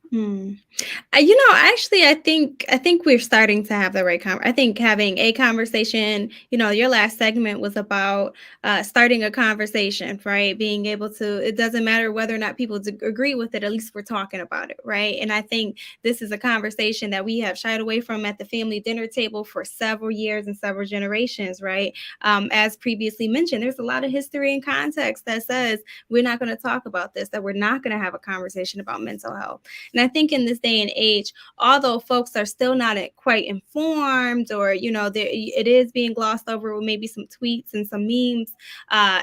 Actually, I think we're starting to have the right I think having a conversation, your last segment was about starting a conversation, right? Being able to, it doesn't matter whether or not people agree with it, at least we're talking about it, right? And I think this is a conversation that we have shied away from at the family dinner table for several years and several generations, right? As previously mentioned, there's a lot of history and context that says we're not going to talk about this, that we're not going to have a conversation about mental health. And I think in this day and age, although folks are still not quite informed, or it is being glossed over with maybe some tweets and some memes,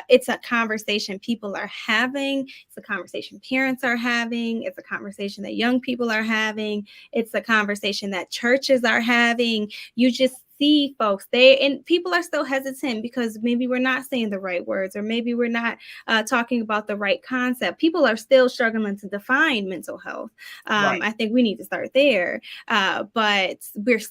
it's a conversation people are having. It's a conversation parents are having. It's a conversation that young people are having. It's a conversation that churches are having. You just see folks, and people are still hesitant because maybe we're not saying the right words, or maybe we're not talking about the right concept. People are still struggling to define mental health. Right. I think we need to start there, but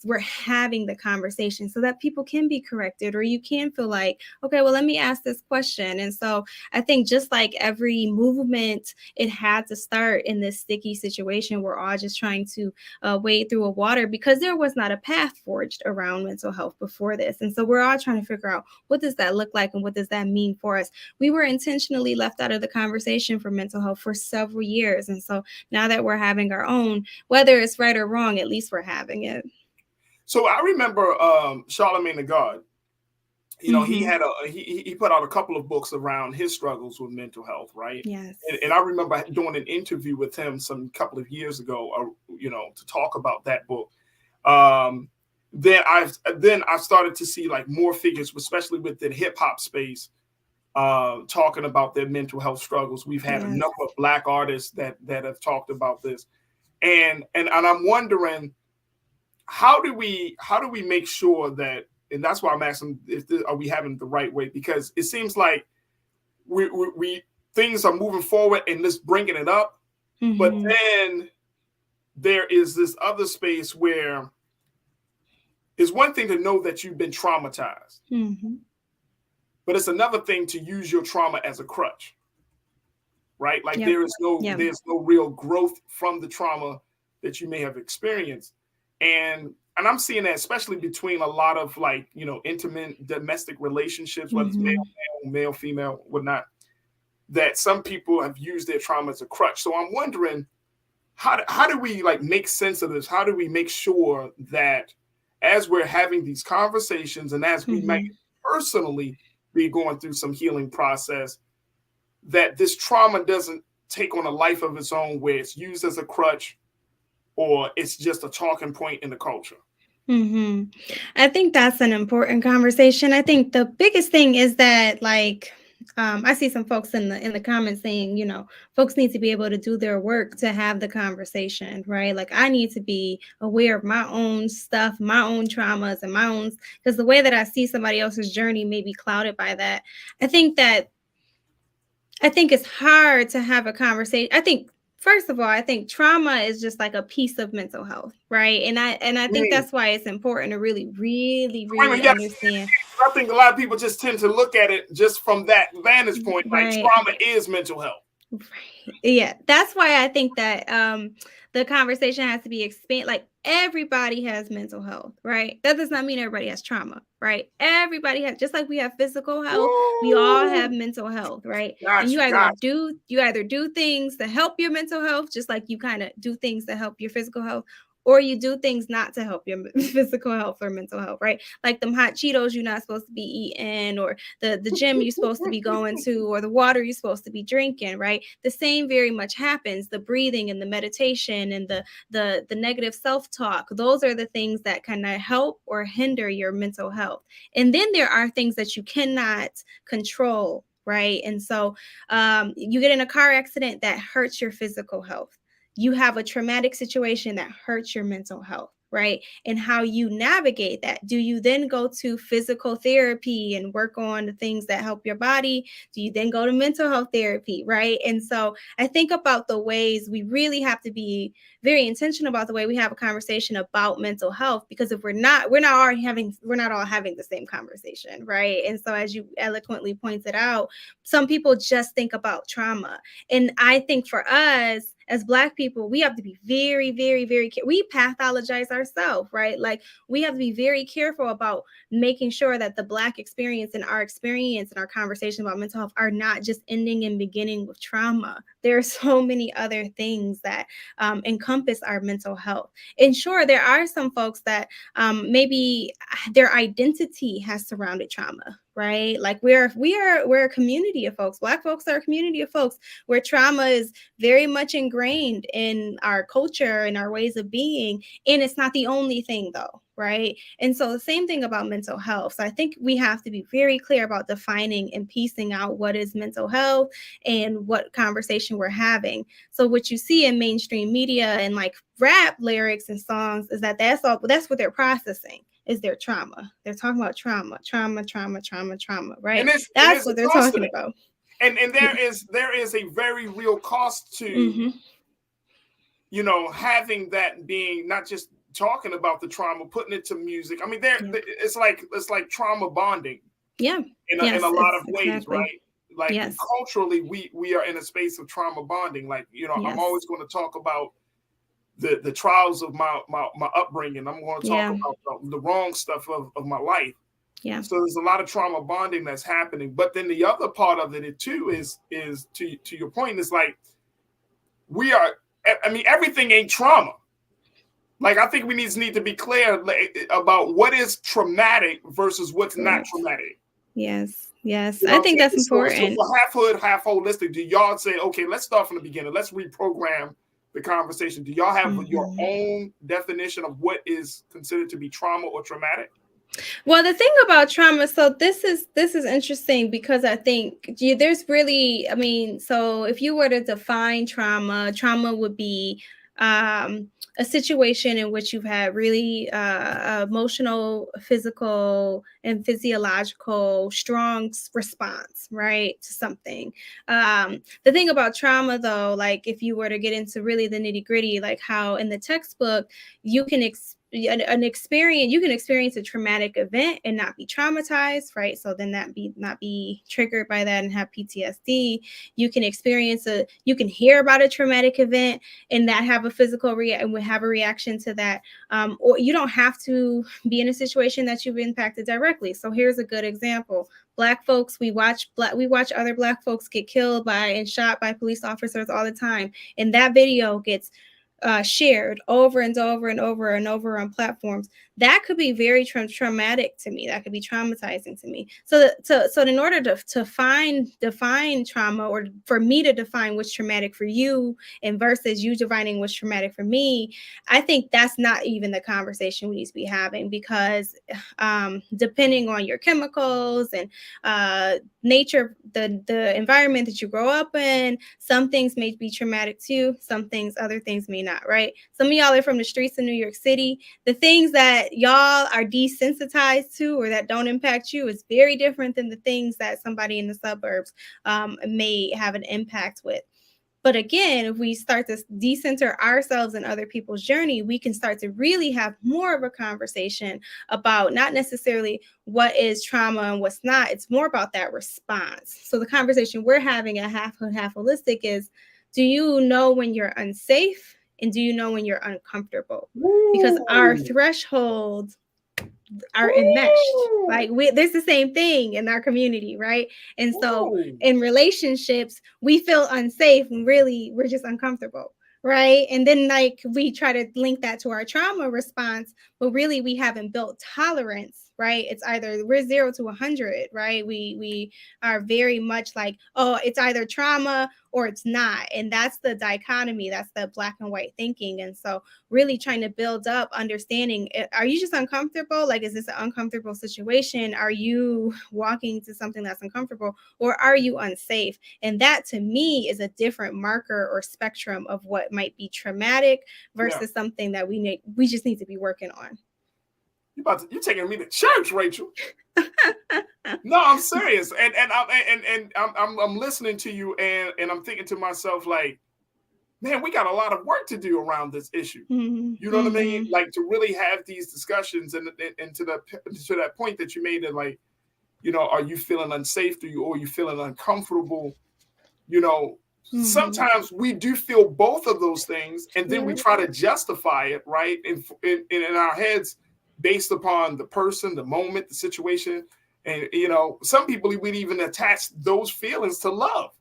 we're having the conversation so that people can be corrected, or you can feel like, okay, well, let me ask this question. And so I think just like every movement, it had to start in this sticky situation. We're all just trying to wade through a water because there was not a path forged around mental health before this. And so we're all trying to figure out, what does that look like and what does that mean for us? We were intentionally left out of the conversation for mental health for several years. And so now that we're having our own, whether it's right or wrong, at least we're having it. So I remember Charlemagne the God, he had he put out a couple of books around his struggles with mental health, right? Yes. And I remember doing an interview with him couple of years ago, to talk about that book. Then I started to see like more figures, especially within hip hop space, talking about their mental health struggles. We've had a number of Black artists that have talked about this, and I'm wondering, how do we make sure that, and that's why I'm asking, are we having it the right way? Because it seems like we things are moving forward and just bringing it up, but then there is this other space where It's one thing to know that you've been traumatized, but it's another thing to use your trauma as a crutch, right? Like there's no real growth from the trauma that you may have experienced. And I'm seeing that especially between a lot of like, intimate domestic relationships, whether it's male, female, whatnot, that some people have used their trauma as a crutch. So I'm wondering, how do we like make sense of this? How do we make sure that as we're having these conversations and as we might personally be going through some healing process, that this trauma doesn't take on a life of its own where it's used as a crutch or it's just a talking point in the culture? I think that's an important conversation. I think the biggest thing is that, like, I see some folks in the comments saying, folks need to be able to do their work to have the conversation, right? Like, I need to be aware of my own stuff, my own traumas, and my own, because the way that I see somebody else's journey may be clouded by that. I think it's hard to have a conversation. First of all, I think trauma is just like a piece of mental health, right? And I think that's why it's important to really understand. I think a lot of people just tend to look at it just from that vantage point, like trauma is mental health. Right. Yeah, that's why I think that the conversation has to be expanded. Like, everybody has mental health, right? That does not mean everybody has trauma, right? Everybody has, just like we have physical health, we all have mental health, right? And you either do things to help your mental health, just like you kind of do things to help your physical health, or you do things not to help your physical health or mental health, right? Like them hot Cheetos you're not supposed to be eating, or the gym you're supposed to be going to, or the water you're supposed to be drinking, right? The same very much happens. The breathing and the meditation and the negative self-talk, those are the things that kind of help or hinder your mental health. And then there are things that you cannot control, right? And so you get in a car accident that hurts your physical health. You have a traumatic situation that hurts your mental health, right? And how you navigate that. Do you then go to physical therapy and work on the things that help your body? Do you then go to mental health therapy, right? And so I think about the ways we really have to be very intentional about the way we have a conversation about mental health, because if we're not all having the same conversation, right? And so, as you eloquently pointed out, some people just think about trauma. And I think for us, as Black people, we have to be very, very, very careful. We pathologize ourselves, right? Like, we have to be very careful about making sure that the Black experience and our conversation about mental health are not just ending and beginning with trauma. There are so many other things that encompass our mental health. And sure, there are some folks that maybe their identity has surrounded trauma, right? Like, we're a community of folks. Black folks are a community of folks where trauma is very much ingrained in our culture and our ways of being. And it's not the only thing, though, right? And so the same thing about mental health. So I think we have to be very clear about defining and piecing out what is mental health and what conversation we're having. So what you see in mainstream media and like rap lyrics and songs is that's what they're processing. Is their trauma. They're talking about trauma, right? And that's what they're talking about. And there is a very real cost to, having that, being not just talking about the trauma, putting it to music. I mean, it's like trauma bonding. Yeah. In a lot of ways, exactly. right? Like culturally, we are in a space of trauma bonding. Like, I'm always going to talk about the trials of my upbringing. I'm going to talk about the wrong stuff of my life. Yeah. So there's a lot of trauma bonding that's happening. But then the other part of it too is to your point, is like everything ain't trauma. Like, I think we need to be clear about what is traumatic versus what's not traumatic. Yes. I think that's important. So for half hood, half holistic, do y'all say, okay, let's start from the beginning. Let's reprogram the conversation. Do y'all have your own definition of what is considered to be trauma or traumatic? Well, the thing about trauma, so this is interesting, because I think there's really, so if you were to define trauma would be a situation in which you've had really emotional, physical, and physiological strong response, right, to something. The thing about trauma, though, like if you were to get into really the nitty gritty, like how in the textbook you can an experience, you can experience a traumatic event and not be traumatized, right? So then not be triggered by that and have PTSD. You can you can hear about a traumatic event and that have a physical have a reaction to that. Or you don't have to be in a situation that you've impacted directly. So here's a good example. Black folks, we watch other Black folks get killed and shot by police officers all the time. And that video gets shared over and over and over and over on platforms. That could be very traumatic to me. That could be traumatizing to me. So in order to define trauma, or for me to define what's traumatic for you and versus you defining what's traumatic for me, I think that's not even the conversation we need to be having, because depending on your chemicals and nature, the environment that you grow up in, some things may be traumatic to you, other things may not, right? Some of y'all are from the streets of New York City. The things that y'all are desensitized to or that don't impact you is very different than the things that somebody in the suburbs may have an impact with. But again, if we start to decenter ourselves and other people's journey, we can start to really have more of a conversation about not necessarily what is trauma and what's not. It's more about that response. So the conversation we're having at Half Hood, Half Holistic is, do you know when you're unsafe? And do you know when you're uncomfortable? Because our thresholds are enmeshed. Like there's the same thing in our community, right? And so in relationships, we feel unsafe when really we're just uncomfortable, right? And then like we try to link that to our trauma response, but really we haven't built tolerance, right? It's either we're 0 to 100, right? We are very much like, oh, it's either trauma or it's not. And that's the dichotomy, that's the black and white thinking. And so really trying to build up understanding, are you just uncomfortable? Like, is this an uncomfortable situation? Are you walking to something that's uncomfortable, or are you unsafe? And that to me is a different marker or spectrum of what might be traumatic versus something that we just need to be working on. You're taking me to church, Rachel. No, I'm serious, and I'm listening to you, and I'm thinking to myself, like, man, we got a lot of work to do around this issue. Mm-hmm. You know what I mean? Like, to really have these discussions, and to that point that you made, that, like, you know, are you feeling unsafe? Or are you feeling uncomfortable? You know, sometimes we do feel both of those things, and then we try to justify it, right? In our heads, based upon the person, the moment, the situation. And, you know, some people would even attach those feelings to love.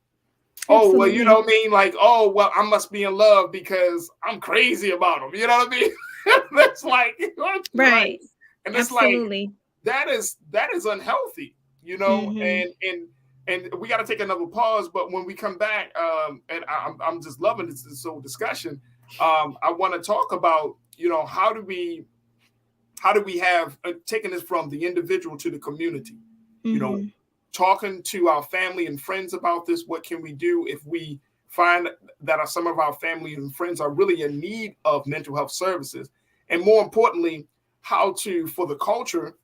Absolutely. Oh, well, you know what I mean? Like, oh, well, I must be in love because I'm crazy about him. You know what I mean? That's like, right. And it's like, that is unhealthy, you know? And we got to take another pause. But when we come back, and I'm just loving this whole discussion. I want to talk about, you know, how do we have taken this from the individual to the community, you know, talking to our family and friends about this. What can we do if we find that some of our family and friends are really in need of mental health services? And more importantly, how to, for the culture,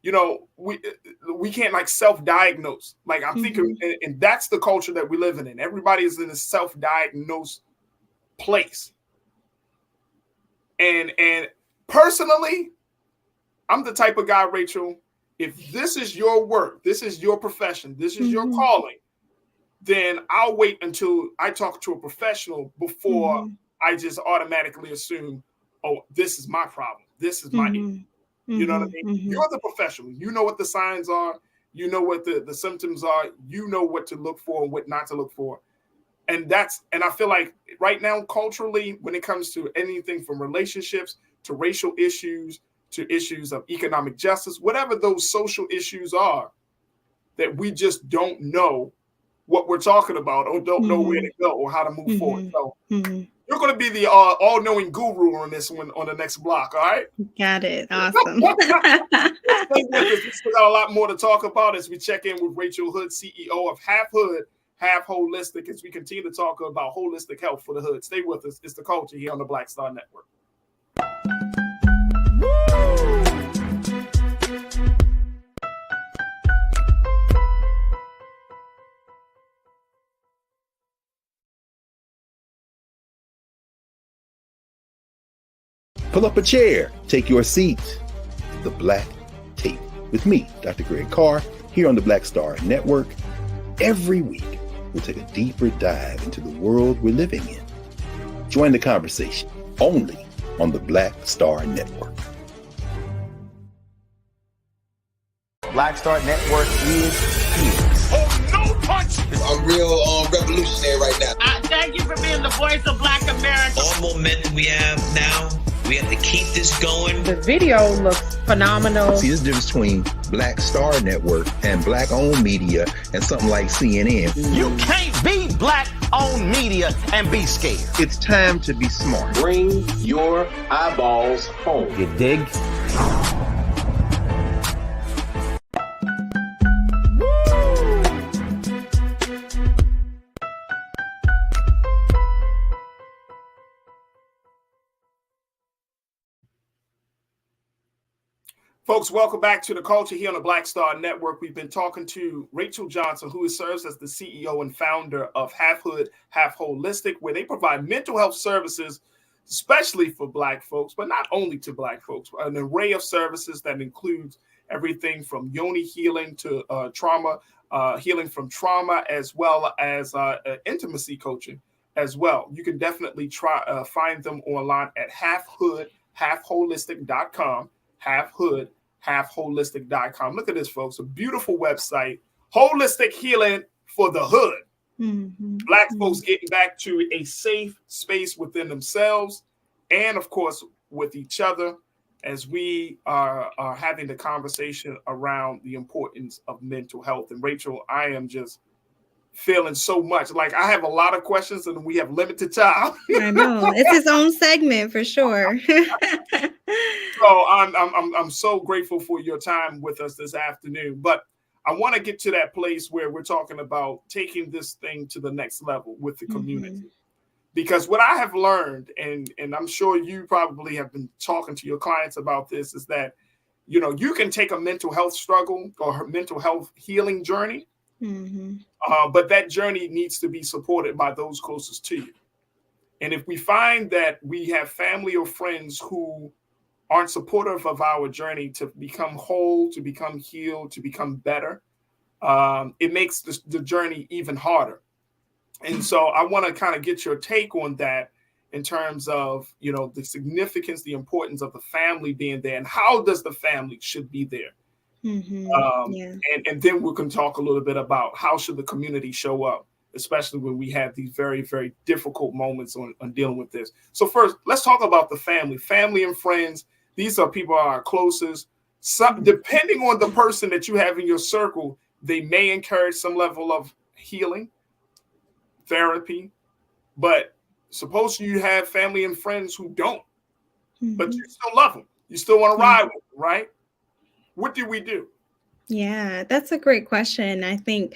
you know, we can't like self-diagnose. Like I'm thinking, and that's the culture that we live in. Everybody is in a self-diagnosed place. And personally, I'm the type of guy, Rachel, if this is your work, this is your profession, this is your calling, then I'll wait until I talk to a professional before I just automatically assume, oh, this is my problem. This is my issue. You know what I mean? You're the professional. You know what the signs are. You know what the symptoms are. You know what to look for and what not to look for. And I feel like right now, culturally, when it comes to anything from relationships to racial issues, to issues of economic justice, whatever those social issues are, that we just don't know what we're talking about or don't know where to go or how to move forward. So you're going to be the all-knowing guru on this one on the next block, all right? Got it. Awesome. Stay with us. We still got a lot more to talk about as we check in with Rachel Hood, CEO of Half Hood, Half Holistic, as we continue to talk about holistic health for the hood. Stay with us. It's The Culture here on the Black Star Network. Pull up a chair, take your seat. The Black Tape with me, Dr. Greg Carr, here on the Black Star Network. Every week, we'll take a deeper dive into the world we're living in. Join the conversation only on the Black Star Network. Black Star Network is here. Oh, no punch! I'm real revolutionary right now. Thank you for being the voice of Black America. All momentum we have now, we have to keep this going. The video looks phenomenal. See, there's a difference between Black Star Network and Black-owned media and something like CNN. You can't be Black-owned media and be scared. It's time to be smart. Bring your eyeballs home. You dig? Folks, welcome back to The Culture here on the Black Star Network. We've been talking to Rachel Johnson, who serves as the CEO and founder of Half Hood, Half Holistic, where they provide mental health services, especially for Black folks, but not only to Black folks. An array of services that includes everything from yoni healing to trauma, healing from trauma, as well as intimacy coaching as well. You can definitely find them online at halfhood.halfholistic.com. halfhood.halfholistic.com. Look at this, folks. A beautiful website. Holistic healing for the hood. Mm-hmm. Black folks getting back to a safe space within themselves and, of course, with each other as we are having the conversation around the importance of mental health. And Rachel, I am just feeling so much. Like, I have a lot of questions and we have limited time. I know. It's its own segment for sure. So I'm so grateful for your time with us this afternoon. But I want to get to that place where we're talking about taking this thing to the next level with the community. Mm-hmm. Because what I have learned, and I'm sure you probably have been talking to your clients about this, is that, you know, you can take a mental health struggle or a mental health healing journey, mm-hmm. But that journey needs to be supported by those closest to you. And if we find that we have family or friends who aren't supportive of our journey to become whole, to become healed, to become better, it makes the journey even harder. And so I want to kind of get your take on that in terms of, you know, the significance, the importance of the family being there, and how does the family should be there. Mm-hmm. And then we can talk a little bit about how should the community show up, especially when we have these very, very difficult moments on dealing with this. So first, let's talk about the family and friends. These are people who are our closest. Depending on the person that you have in your circle, they may encourage some level of healing, therapy, but suppose you have family and friends who don't, mm-hmm. but you still love them. You still want to ride with them, right? What do we do? Yeah, that's a great question. I think,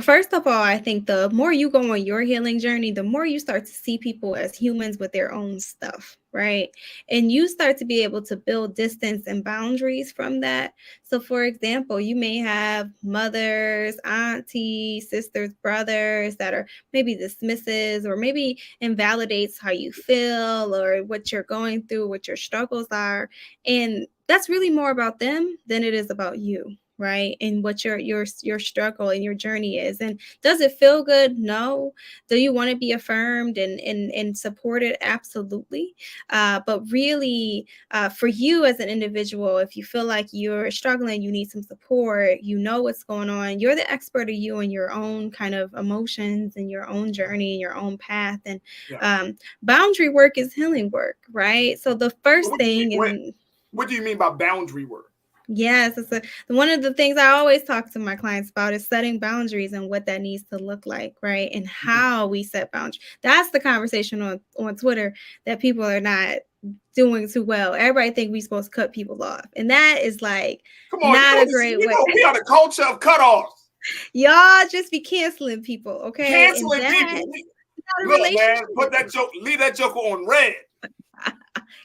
first of all, I think the more you go on your healing journey, the more you start to see people as humans with their own stuff, right? And you start to be able to build distance and boundaries from that. So, for example, you may have mothers, aunties, sisters, brothers that are maybe dismissive or maybe invalidates how you feel or what you're going through, what your struggles are. And that's really more about them than it is about you. Right. And what your struggle and your journey is. And does it feel good? No. Do you want to be affirmed and supported? Absolutely. But really, for you as an individual, if you feel like you're struggling, you need some support, you know what's going on, you're the expert of you and your own kind of emotions and your own journey and your own path. And boundary work is healing work. Right. So the first thing is. What do you mean by boundary work? Yes, it's one of the things I always talk to my clients about is setting boundaries and what that needs to look like, right? And how we set boundaries. That's the conversation on Twitter that people are not doing too well. Everybody think we're supposed to cut people off. And that is like not a great way. We are the culture of cutoffs. Y'all just be canceling people, okay? Canceling people. Look, man, put that joke, leave that joker on red.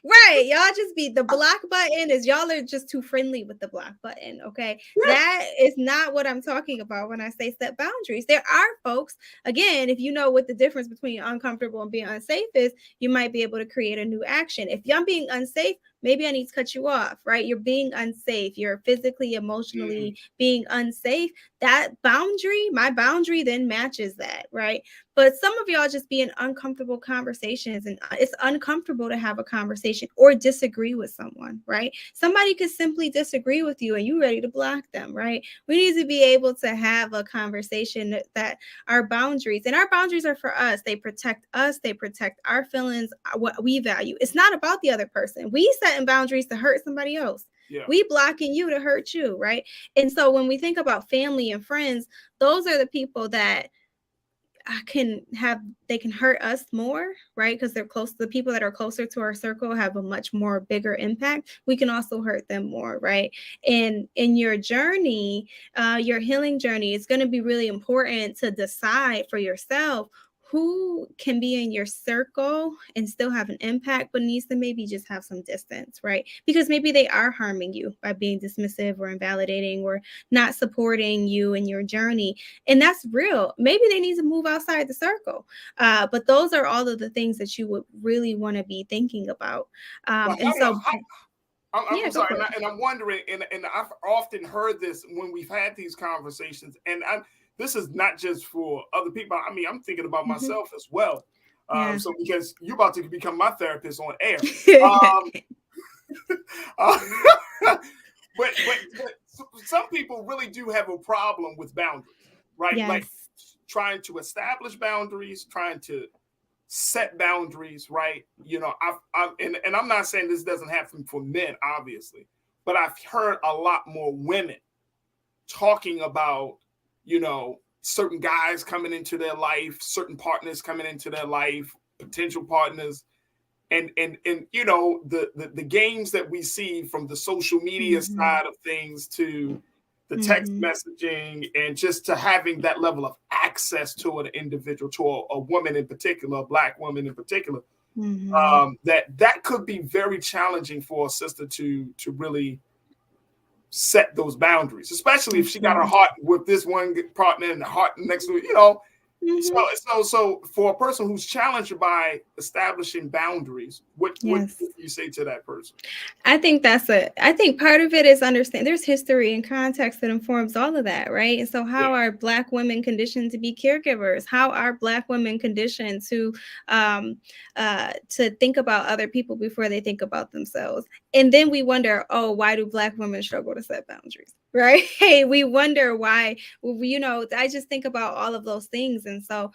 Right. Y'all just be the block button is y'all are just too friendly with the block button. Okay. That is not what I'm talking about when I say set boundaries. There are folks, again, if you know what the difference between uncomfortable and being unsafe is, you might be able to create a new action. If I'm being unsafe, maybe I need to cut you off, right? You're being unsafe. You're physically, emotionally being unsafe. That boundary, my boundary then matches that, right? But some of y'all just be in uncomfortable conversations, and it's uncomfortable to have a conversation or disagree with someone, right? Somebody could simply disagree with you and you ready to block them, right? We need to be able to have a conversation that our boundaries, and our boundaries are for us. They protect us. They protect our feelings, what we value. It's not about the other person. We setting boundaries to hurt somebody else. Yeah. We blocking you to hurt you, right? And so when we think about family and friends, those are the people that they can hurt us more, right? Because they're close. The people that are closer to our circle have a much more bigger impact. We can also hurt them more, right? And in your journey, your healing journey, it's going to be really important to decide for yourself who can be in your circle and still have an impact, but needs to maybe just have some distance, right? Because maybe they are harming you by being dismissive or invalidating or not supporting you in your journey. And that's real. Maybe they need to move outside the circle. But those are all of the things that you would really want to be thinking about. I'm sorry, and I'm wondering, and I've often heard this when we've had these conversations, and this is not just for other people. I mean, I'm thinking about myself as well. So because you're about to become my therapist on air. But some people really do have a problem with boundaries, right? Yes. Like trying to establish boundaries, trying to set boundaries, right? You know, and I'm not saying this doesn't happen for men, obviously, but I've heard a lot more women talking about, you know, certain guys coming into their life, certain partners coming into their life, potential partners, and you know, the games that we see from the social media side of things to the text messaging, and just to having that level of access to an individual, to a woman in particular, a Black woman in particular, that could be very challenging for a sister to really set those boundaries, especially if she got her heart with this one partner and the heart next to it, you know. So for a person who's challenged by establishing boundaries, what do you say to that person? I think part of it is understand there's history and context that informs all of that, right? And so how are Black women conditioned to be caregivers? How are Black women conditioned to think about other people before they think about themselves? And then we wonder, oh, why do Black women struggle to set boundaries? Right? We wonder why, you know, I just think about all of those things. And so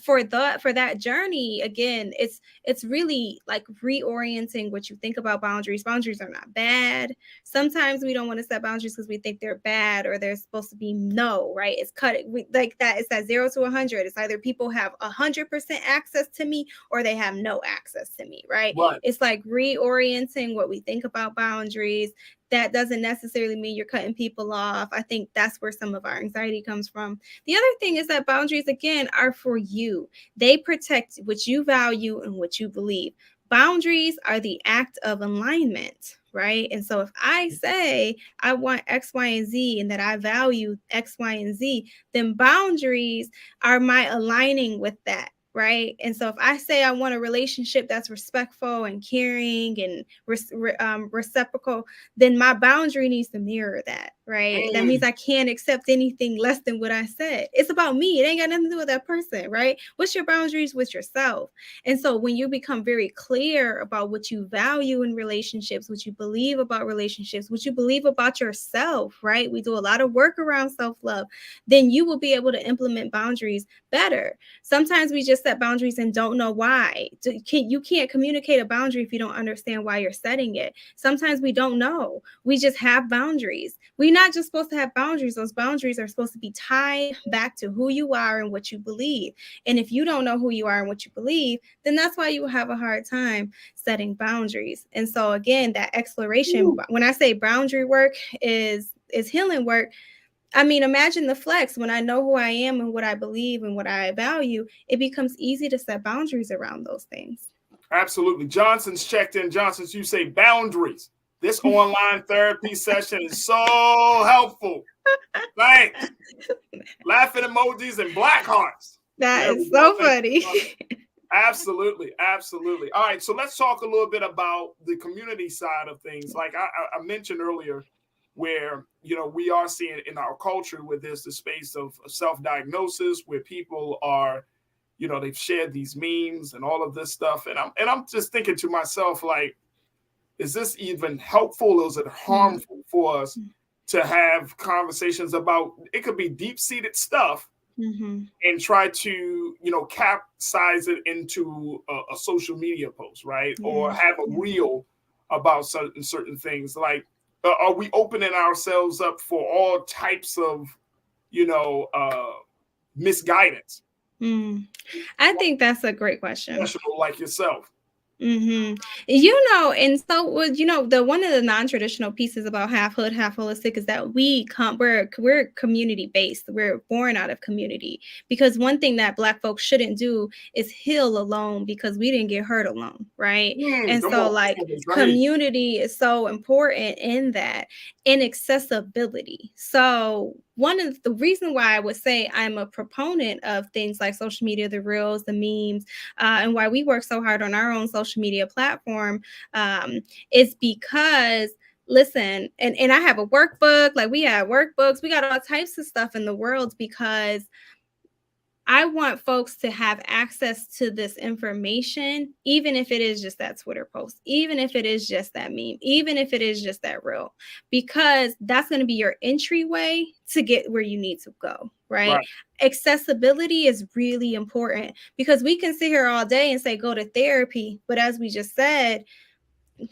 for that journey, again, it's really like reorienting what you think about boundaries. Boundaries are not bad. Sometimes we don't want to set boundaries because we think they're bad or they're supposed to be no, right? It's like that. It's that 0 to 100. It's either people have 100% access to me or they have no access to me, right? It's like reorienting what we think about boundaries. That doesn't necessarily mean you're cutting people off. I think that's where some of our anxiety comes from. The other thing is that boundaries, again, are for you. They protect what you value and what you believe. Boundaries are the act of alignment, right? And so if I say I want X, Y, and Z, and that I value X, Y, and Z, then boundaries are my aligning with that. Right. And so if I say I want a relationship that's respectful and caring and reciprocal, then my boundary needs to mirror that. Right. That means I can't accept anything less than what I said. It's about me. It ain't got nothing to do with that person. Right. What's your boundaries with yourself? And so when you become very clear about what you value in relationships, what you believe about relationships, what you believe about yourself, right? We do a lot of work around self-love. Then you will be able to implement boundaries better. Sometimes we just set boundaries and don't know why. You can't communicate a boundary if you don't understand why you're setting it. Sometimes we don't know. We just have boundaries. We're not just supposed to have boundaries. Those boundaries are supposed to be tied back to who you are and what you believe. And if you don't know who you are and what you believe, then that's why you will have a hard time setting boundaries. And so again, that exploration, when I say boundary work is healing work, I mean, imagine the flex. When I know who I am and what I believe and what I value, it becomes easy to set boundaries around those things. Absolutely. Johnson's checked in. Johnson's, you say boundaries. This online therapy session is so helpful. Thanks. Laughing emojis and black hearts. That is so funny. Absolutely. Absolutely. All right. So let's talk a little bit about the community side of things. Like I mentioned earlier, where, you know, we are seeing in our culture where there's the space of self-diagnosis, where people are, you know, they've shared these memes and all of this stuff. And I'm just thinking to myself, like, is this even helpful or is it harmful for us to have conversations about, it could be deep-seated stuff, and try to, you know, capsize it into a social media post, right? Or have a reel about certain things. Like, are we opening ourselves up for all types of, you know, misguidance? I think that's a great question. Professional like yourself. You know, and so, you know, one of the non-traditional pieces about half hood, half holistic is that we're community based. We're born out of community, because one thing that Black folks shouldn't do is heal alone, because we didn't get hurt alone, right? And so, like, community is so important in that, in accessibility. So one of the reasons why I would say I'm a proponent of things like social media, the reels, the memes, and why we work so hard on our own social media platform is because, listen, and I have a workbook, like we have workbooks, we got all types of stuff in the world, because I want folks to have access to this information, even if it is just that Twitter post, even if it is just that meme, even if it is just that reel, because that's going to be your entryway to get where you need to go, right? Accessibility is really important, because we can sit here all day and say, go to therapy. But as we just said,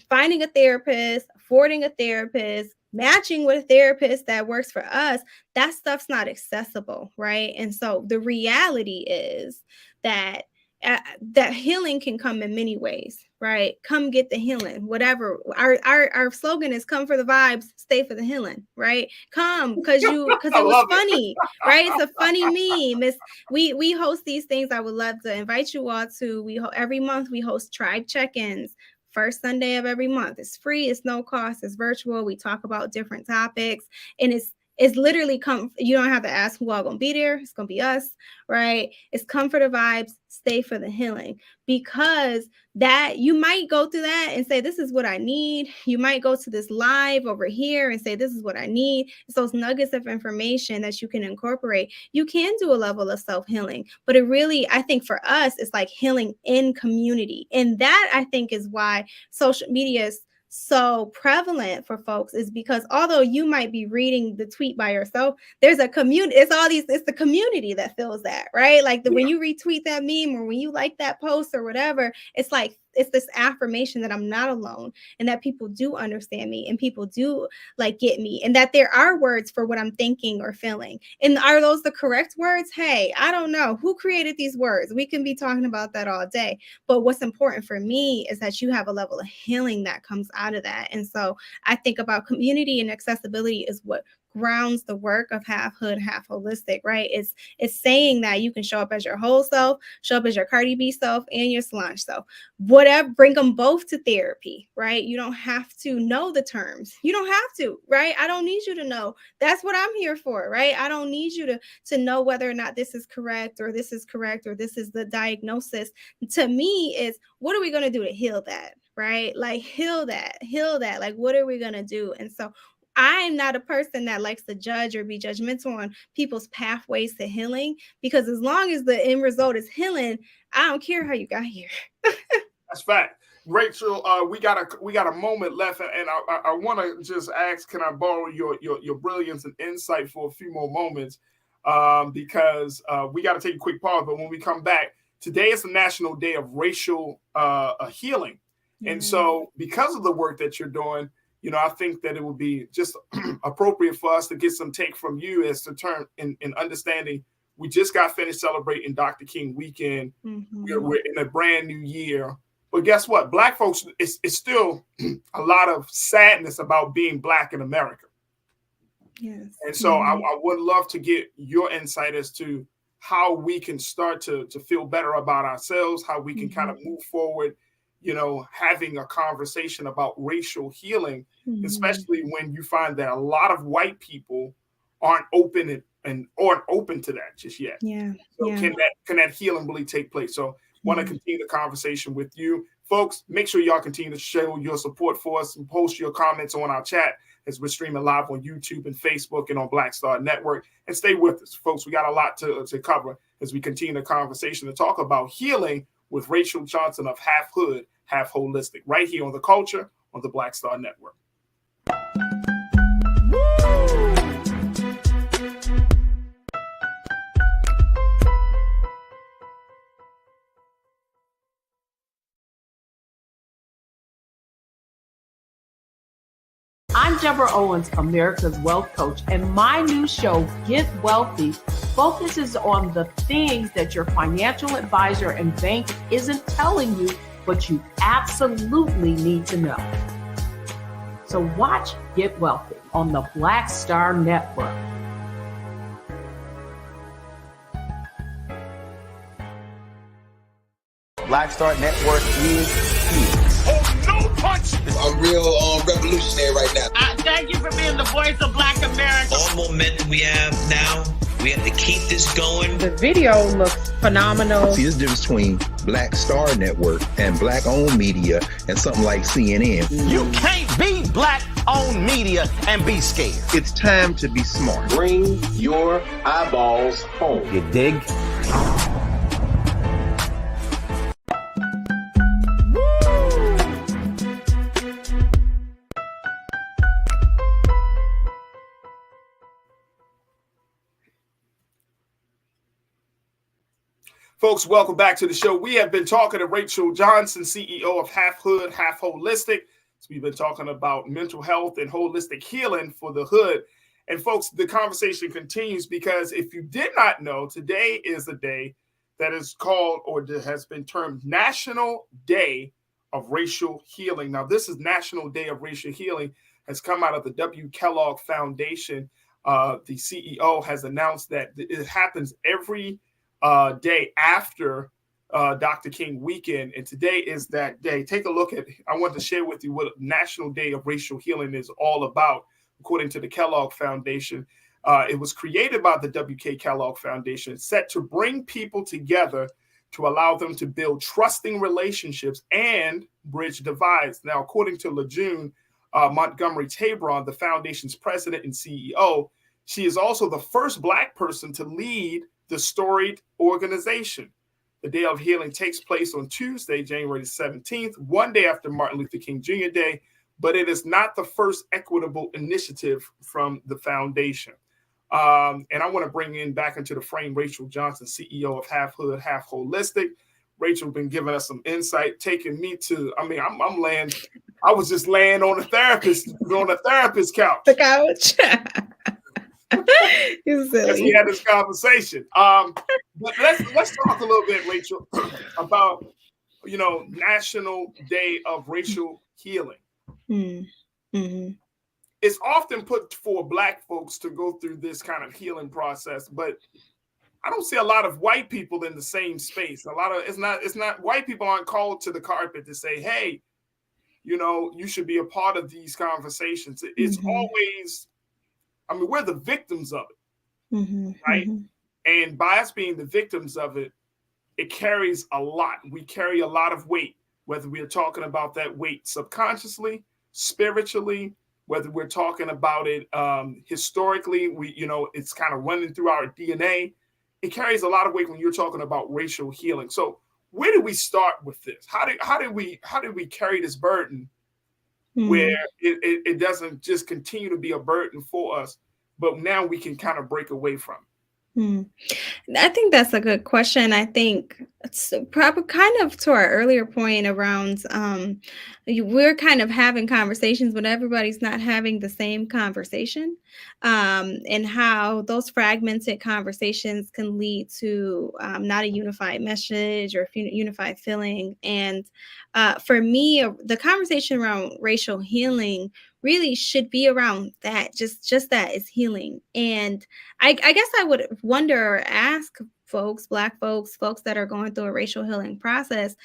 finding a therapist, affording a therapist, matching with a therapist that works for us, that stuff's not accessible, right? And so the reality is that that healing can come in many ways, right? Come get the healing, whatever. Our slogan is come for the vibes, stay for the healing, right? Come because it was funny, right? It's a funny meme. We host these things. I would love to invite you all to. Every month we host tribe check-ins. First Sunday of every month. It's free, it's no cost, it's virtual. We talk about different topics, and it's literally you don't have to ask who all gonna be there. It's gonna be us, right? It's come for the vibes, stay for the healing, because that you might go through that and say, this is what I need. You might go to this live over here and say, this is what I need. It's those nuggets of information that you can incorporate. You can do a level of self-healing, but it really, I think for us, it's like healing in community. And that, I think, is why social media is so prevalent for folks, is because although you might be reading the tweet by yourself, there's a community. It's the community that feels that, right? Like when you retweet that meme, or when you like that post or whatever, it's like, it's this affirmation that I'm not alone, and that people do understand me, and people do like get me, and that there are words for what I'm thinking or feeling. And are those the correct words? Hey, I don't know who created these words. We can be talking about that all day. But what's important for me is that you have a level of healing that comes out of that. And so I think about community and accessibility is what grounds the work of half hood, half holistic, right? It's saying that you can show up as your whole self, show up as your Cardi B self and your Solange self, whatever, bring them both to therapy, right? You don't have to know the terms. You don't have to, right? I don't need you to know. That's what I'm here for, right? I don't need you to know whether or not this is correct, or this is correct, or this is the diagnosis. To me, is what are we going to do to heal that, right? Like heal that. Like, what are we going to do? And so I'm not a person that likes to judge or be judgmental on people's pathways to healing, because as long as the end result is healing, I don't care how you got here. That's fact. Rachel, we got a moment left, and I want to just ask, can I borrow your brilliance and insight for a few more moments? Because we got to take a quick pause, but when we come back, today is the National Day of Racial Healing. And so because of the work that you're doing, you know, I think that it would be just appropriate for us to get some take from you as to turn in understanding. We just got finished celebrating Dr. King weekend. We're in a brand new year. But guess what? Black folks, it's still a lot of sadness about being Black in America. Yes. And so I would love to get your insight as to how we can start to feel better about ourselves, how we can kind of move forward having a conversation about racial healing, especially when you find that a lot of white people aren't open to that just yet. Yeah. So can that healing really take place? So want to continue the conversation with you folks. Make sure y'all continue to show your support for us and post your comments on our chat as we're streaming live on YouTube and Facebook and on Black Star Network. And stay with us, folks. We got a lot to cover as we continue the conversation to talk about healing with Rachel Johnson of Half Hood, Half Holistic, right here on The Culture on the Black Star Network. I'm Deborah Owens, America's Wealth Coach, and my new show, Get Wealthy, focuses on the things that your financial advisor and bank isn't telling you, but you absolutely need to know. So watch Get Wealthy on the Black Star Network. Black Star Network is here. I'm real revolutionary right now. Thank you for being the voice of Black America. All momentum we have now, we have to keep this going. The video looks phenomenal. See, there's a difference between Black Star Network and black-owned media and something like CNN. You can't be black-owned media and be scared. It's time to be smart. Bring your eyeballs home. You dig? Folks, welcome back to the show. We have been talking to Rachel Johnson, CEO of Half Hood, Half Holistic. So we've been talking about mental health and holistic healing for the hood. And folks, the conversation continues because if you did not know, today is a day that is called or has been termed National Day of Racial Healing. Now, this is National Day of Racial Healing has come out of the W. Kellogg Foundation. The CEO has announced that it happens every day after Dr. King weekend, and today is that day. Take a look at it. I want to share with you what National Day of Racial Healing is all about, according to the Kellogg Foundation. It was created by the W.K. Kellogg Foundation, set to bring people together to allow them to build trusting relationships and bridge divides. Now, according to LaJune Montgomery Tabron, the foundation's president and CEO, she is also the first Black person to lead the storied organization. The Day of Healing takes place on Tuesday, January 17th, one day after Martin Luther King Jr. Day, but it is not the first equitable initiative from the foundation. And I want to bring in back into the frame Rachel Johnson, CEO of Half Hood, Half Holistic. Rachel been giving us some insight, taking me to, I'm laying, I was just laying on the therapist couch. The couch. You're silly. We had this conversation. But let's talk a little bit, Rachel, about National Day of Racial Healing. Mm-hmm. It's often put for Black folks to go through this kind of healing process, but I don't see a lot of white people in the same space. It's not white people aren't called to the carpet to say, hey, you should be a part of these conversations. It's always, we're the victims of it, right? And by us being the victims of it, it carries a lot. We carry a lot of weight, whether we're talking about that weight subconsciously, spiritually, whether we're talking about it historically, it's kind of running through our DNA. It carries a lot of weight when you're talking about racial healing. So where do we start with this? How do we carry this burden where it doesn't just continue to be a burden for us, but now we can kind of break away from it? I think that's a good question. I think it's probably kind of to our earlier point around we're kind of having conversations, but everybody's not having the same conversation, and how those fragmented conversations can lead to not a unified message or unified feeling. And for me, the conversation around racial healing really should be around that, just that is healing. And I guess I would wonder or ask folks, Black folks that are going through a racial healing process,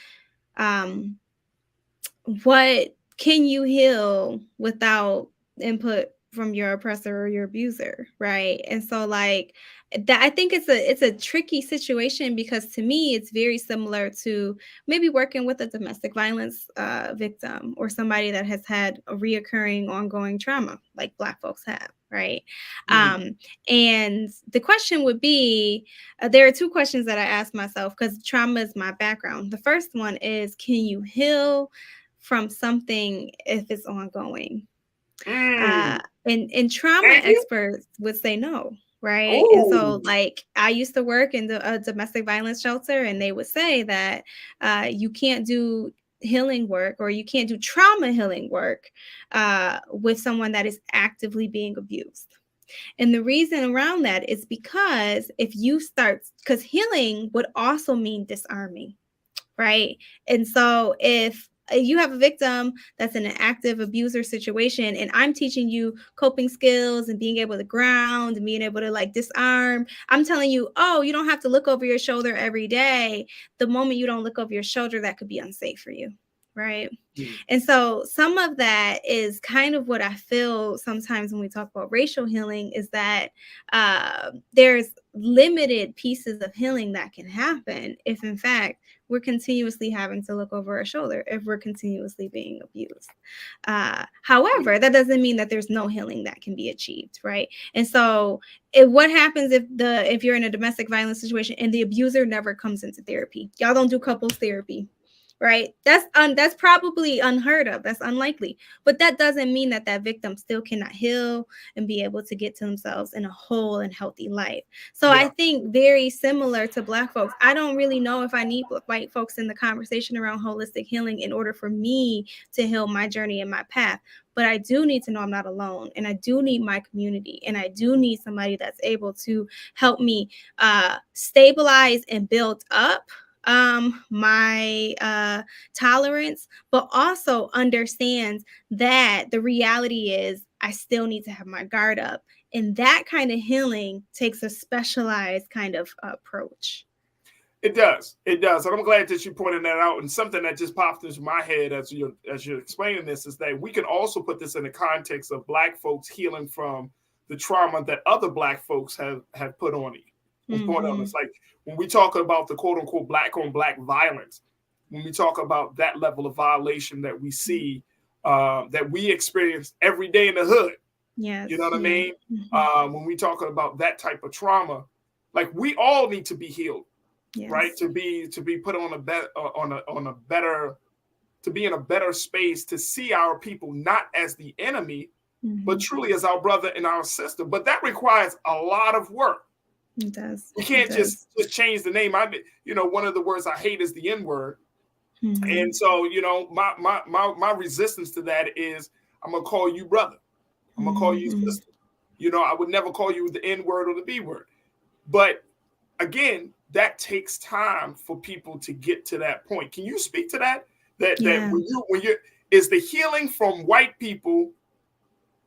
what can you heal without input from your oppressor or your abuser, right? And so like that, I think it's a tricky situation, because to me it's very similar to maybe working with a domestic violence victim, or somebody that has had a reoccurring ongoing trauma like Black folks have, right? And the question would be, there are two questions that I ask myself, because trauma is my background. The first one is, can you heal from something if it's ongoing? And trauma experts would say no, right? Ooh. And so like I used to work in a domestic violence shelter, and they would say that you can't do healing work, or you can't do trauma healing work with someone that is actively being abused. And the reason around that is because because healing would also mean disarming, right? And so if you have a victim that's in an active abuser situation, and I'm teaching you coping skills and being able to ground and being able to like disarm, I'm telling you, oh, you don't have to look over your shoulder every day. The moment you don't look over your shoulder, that could be unsafe for you, right? And so some of that is kind of what I feel sometimes when we talk about racial healing, is that there's limited pieces of healing that can happen if in fact we're continuously having to look over our shoulder, if we're continuously being abused. However, that doesn't mean that there's no healing that can be achieved, right? And so what happens if you're in a domestic violence situation and the abuser never comes into therapy? Y'all don't do couples therapy, right? That's probably unheard of. That's unlikely. But that doesn't mean that that victim still cannot heal and be able to get to themselves in a whole and healthy life. So I think very similar to Black folks, I don't really know if I need white folks in the conversation around holistic healing in order for me to heal my journey and my path. But I do need to know I'm not alone, and I do need my community, and I do need somebody that's able to help me stabilize and build up my tolerance, but also understands that the reality is I still need to have my guard up. And that kind of healing takes a specialized kind of approach. It does. It does. And I'm glad that you pointed that out. And something that just popped into my head as you're explaining this is that we can also put this in the context of Black folks healing from the trauma that other Black folks have put on you. It's like when we talk about the quote unquote Black on Black violence, when we talk about that level of violation that we see, that we experience every day in the hood. Yes. You know what I mean? When we talk about that type of trauma, like we all need to be healed. Yes. Right, to be put on a better, to be in a better space, to see our people not as the enemy, but truly as our brother and our sister. But that requires a lot of work. It does. You can't just change the name. One of the words I hate is the N-word, and so my resistance to that is I'm gonna call you brother. I'm gonna call you sister. I would never call you the N-word or the B-word. But again, that takes time for people to get to that point. Can you speak to that? That when you is the healing from white people,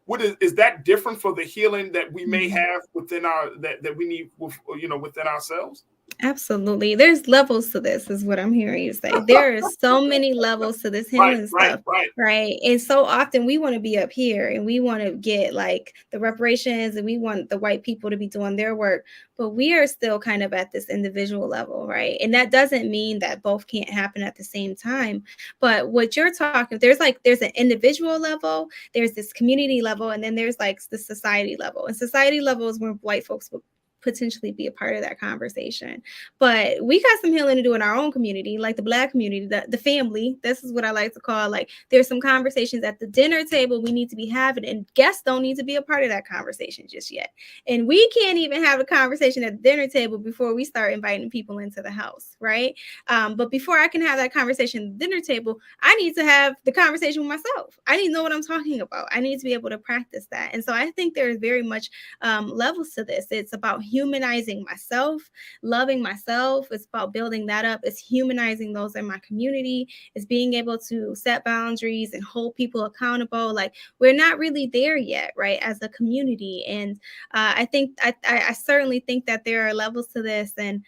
what is that different for the healing that we may have within our that we need within ourselves? Absolutely. There's levels to this, is what I'm hearing you say. There are so many levels to this healing stuff. Right. And so often we want to be up here and we want to get like the reparations and we want the white people to be doing their work. But we are still kind of at this individual level, right? And that doesn't mean that both can't happen at the same time. But what you're talking, there's an individual level, there's this community level, and then there's like the society level. And society level is when white folks will potentially be a part of that conversation. But we got some healing to do in our own community, like the Black community, the family. This is what I like to call, like, there's some conversations at the dinner table we need to be having, and guests don't need to be a part of that conversation just yet. And we can't even have a conversation at the dinner table before we start inviting people into the house, right? But before I can have that conversation at the dinner table, I need to have the conversation with myself. I need to know what I'm talking about. I need to be able to practice that. And so I think there is very much levels to this. It's about humanizing myself, loving myself. It's about building that up. It's humanizing those in my community. It's being able to set boundaries and hold people accountable. Like, we're not really there yet, right, as a community. And I certainly think that there are levels to this, and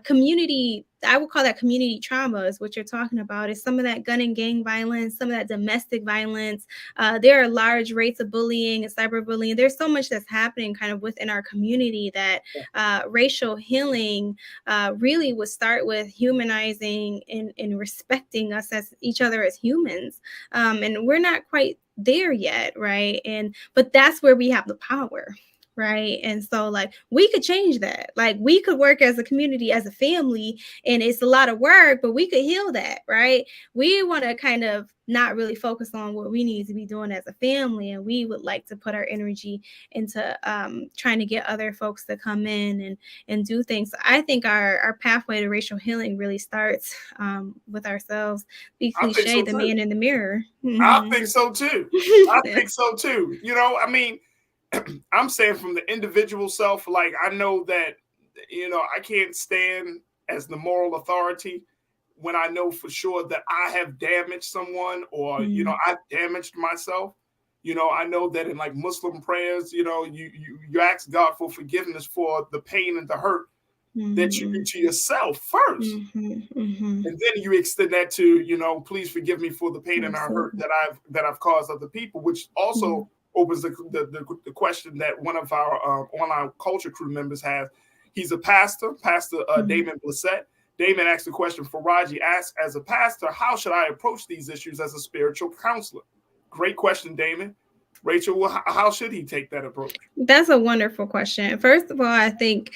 community I would call that community trauma is what you're talking about. Is some of that gun and gang violence, some of that domestic violence. There are large rates of bullying and cyberbullying. There's so much that's happening kind of within our community that racial healing really would start with humanizing and respecting us as each other as humans. And we're not quite there yet, right? But that's where we have the power. Right. And so like we could change that. Like we could work as a community, as a family, and it's a lot of work, but we could heal that. Right. We want to kind of not really focus on what we need to be doing as a family. And we would like to put our energy into trying to get other folks to come in and do things. So I think our pathway to racial healing really starts with ourselves. Be cliche, the man in the mirror. I think so too. I think so too. You know, I mean, I'm saying from the individual self, like I know that, you know, I can't stand as the moral authority when I know for sure that I have damaged someone or, you know, I've damaged myself. You know, I know that in like Muslim prayers, you know, you ask God for forgiveness for the pain and the hurt that you do to yourself first. And then you extend that to, you know, please forgive me for the pain and the hurt that I've caused other people, which also opens the question that one of our online culture crew members has. He's a pastor, Damon Blissett. Damon asked the question, Farajii asked, as a pastor, how should I approach these issues as a spiritual counselor? Great question, Damon. Rachel, how should he take that approach? That's a wonderful question. First of all, I think,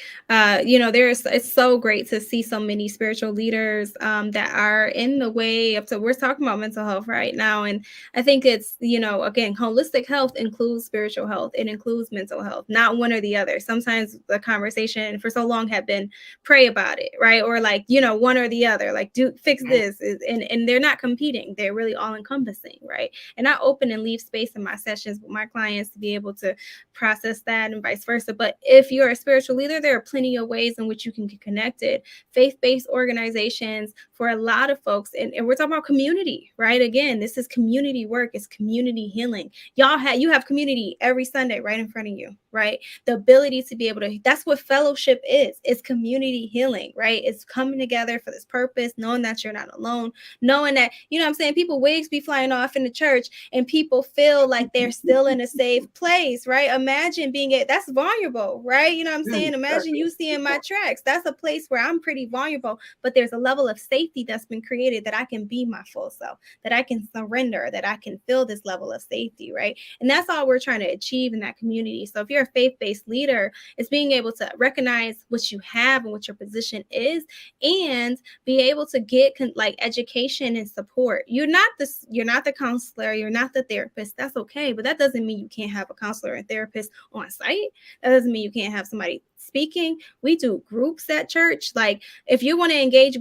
you know, it's so great to see so many spiritual leaders that are in the way up to, we're talking about mental health right now. And I think it's, you know, again, holistic health includes spiritual health. It includes mental health, not one or the other. Sometimes the conversation for so long have been pray about it, right? Or like, you know, one or the other, like fix this. And they're not competing. They're really all encompassing, right? And I open and leave space in my sessions with my clients to be able to process that and vice versa. But if you're a spiritual leader, there are plenty of ways in which you can get connected. Faith-based organizations for a lot of folks, and we're talking about community, right? Again, this is community work, it's community healing. You have community every Sunday right in front of you, right? The ability to be able to, that's what fellowship is. It's community healing, right? It's coming together for this purpose, knowing that you're not alone, knowing that, you know what I'm saying, people wigs be flying off in the church and people feel like they're still in a safe place, right? Imagine that's vulnerable, right? You know what I'm saying? Imagine you seeing my tracks. That's a place where I'm pretty vulnerable, but there's a level of safety that's been created that I can be my full self, that I can surrender, that I can feel this level of safety, right? And that's all we're trying to achieve in that community. So if you're a faith-based leader, it's being able to recognize what you have and what your position is and be able to get like education and support. You're not the counselor, you're not the therapist. That's okay, but that doesn't mean you can't have a counselor and therapist on site. That doesn't mean you can't have somebody speaking. We do groups at church. Like if you want to engage,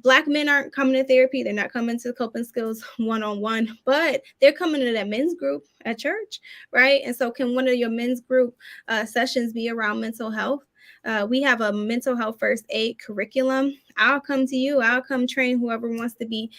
Black men aren't coming to therapy. They're not coming to coping skills one-on-one, but they're coming to that men's group at church, right? And so can one of your men's group sessions be around mental health? We have a mental health first aid curriculum. I'll come to you. I'll come train whoever wants to be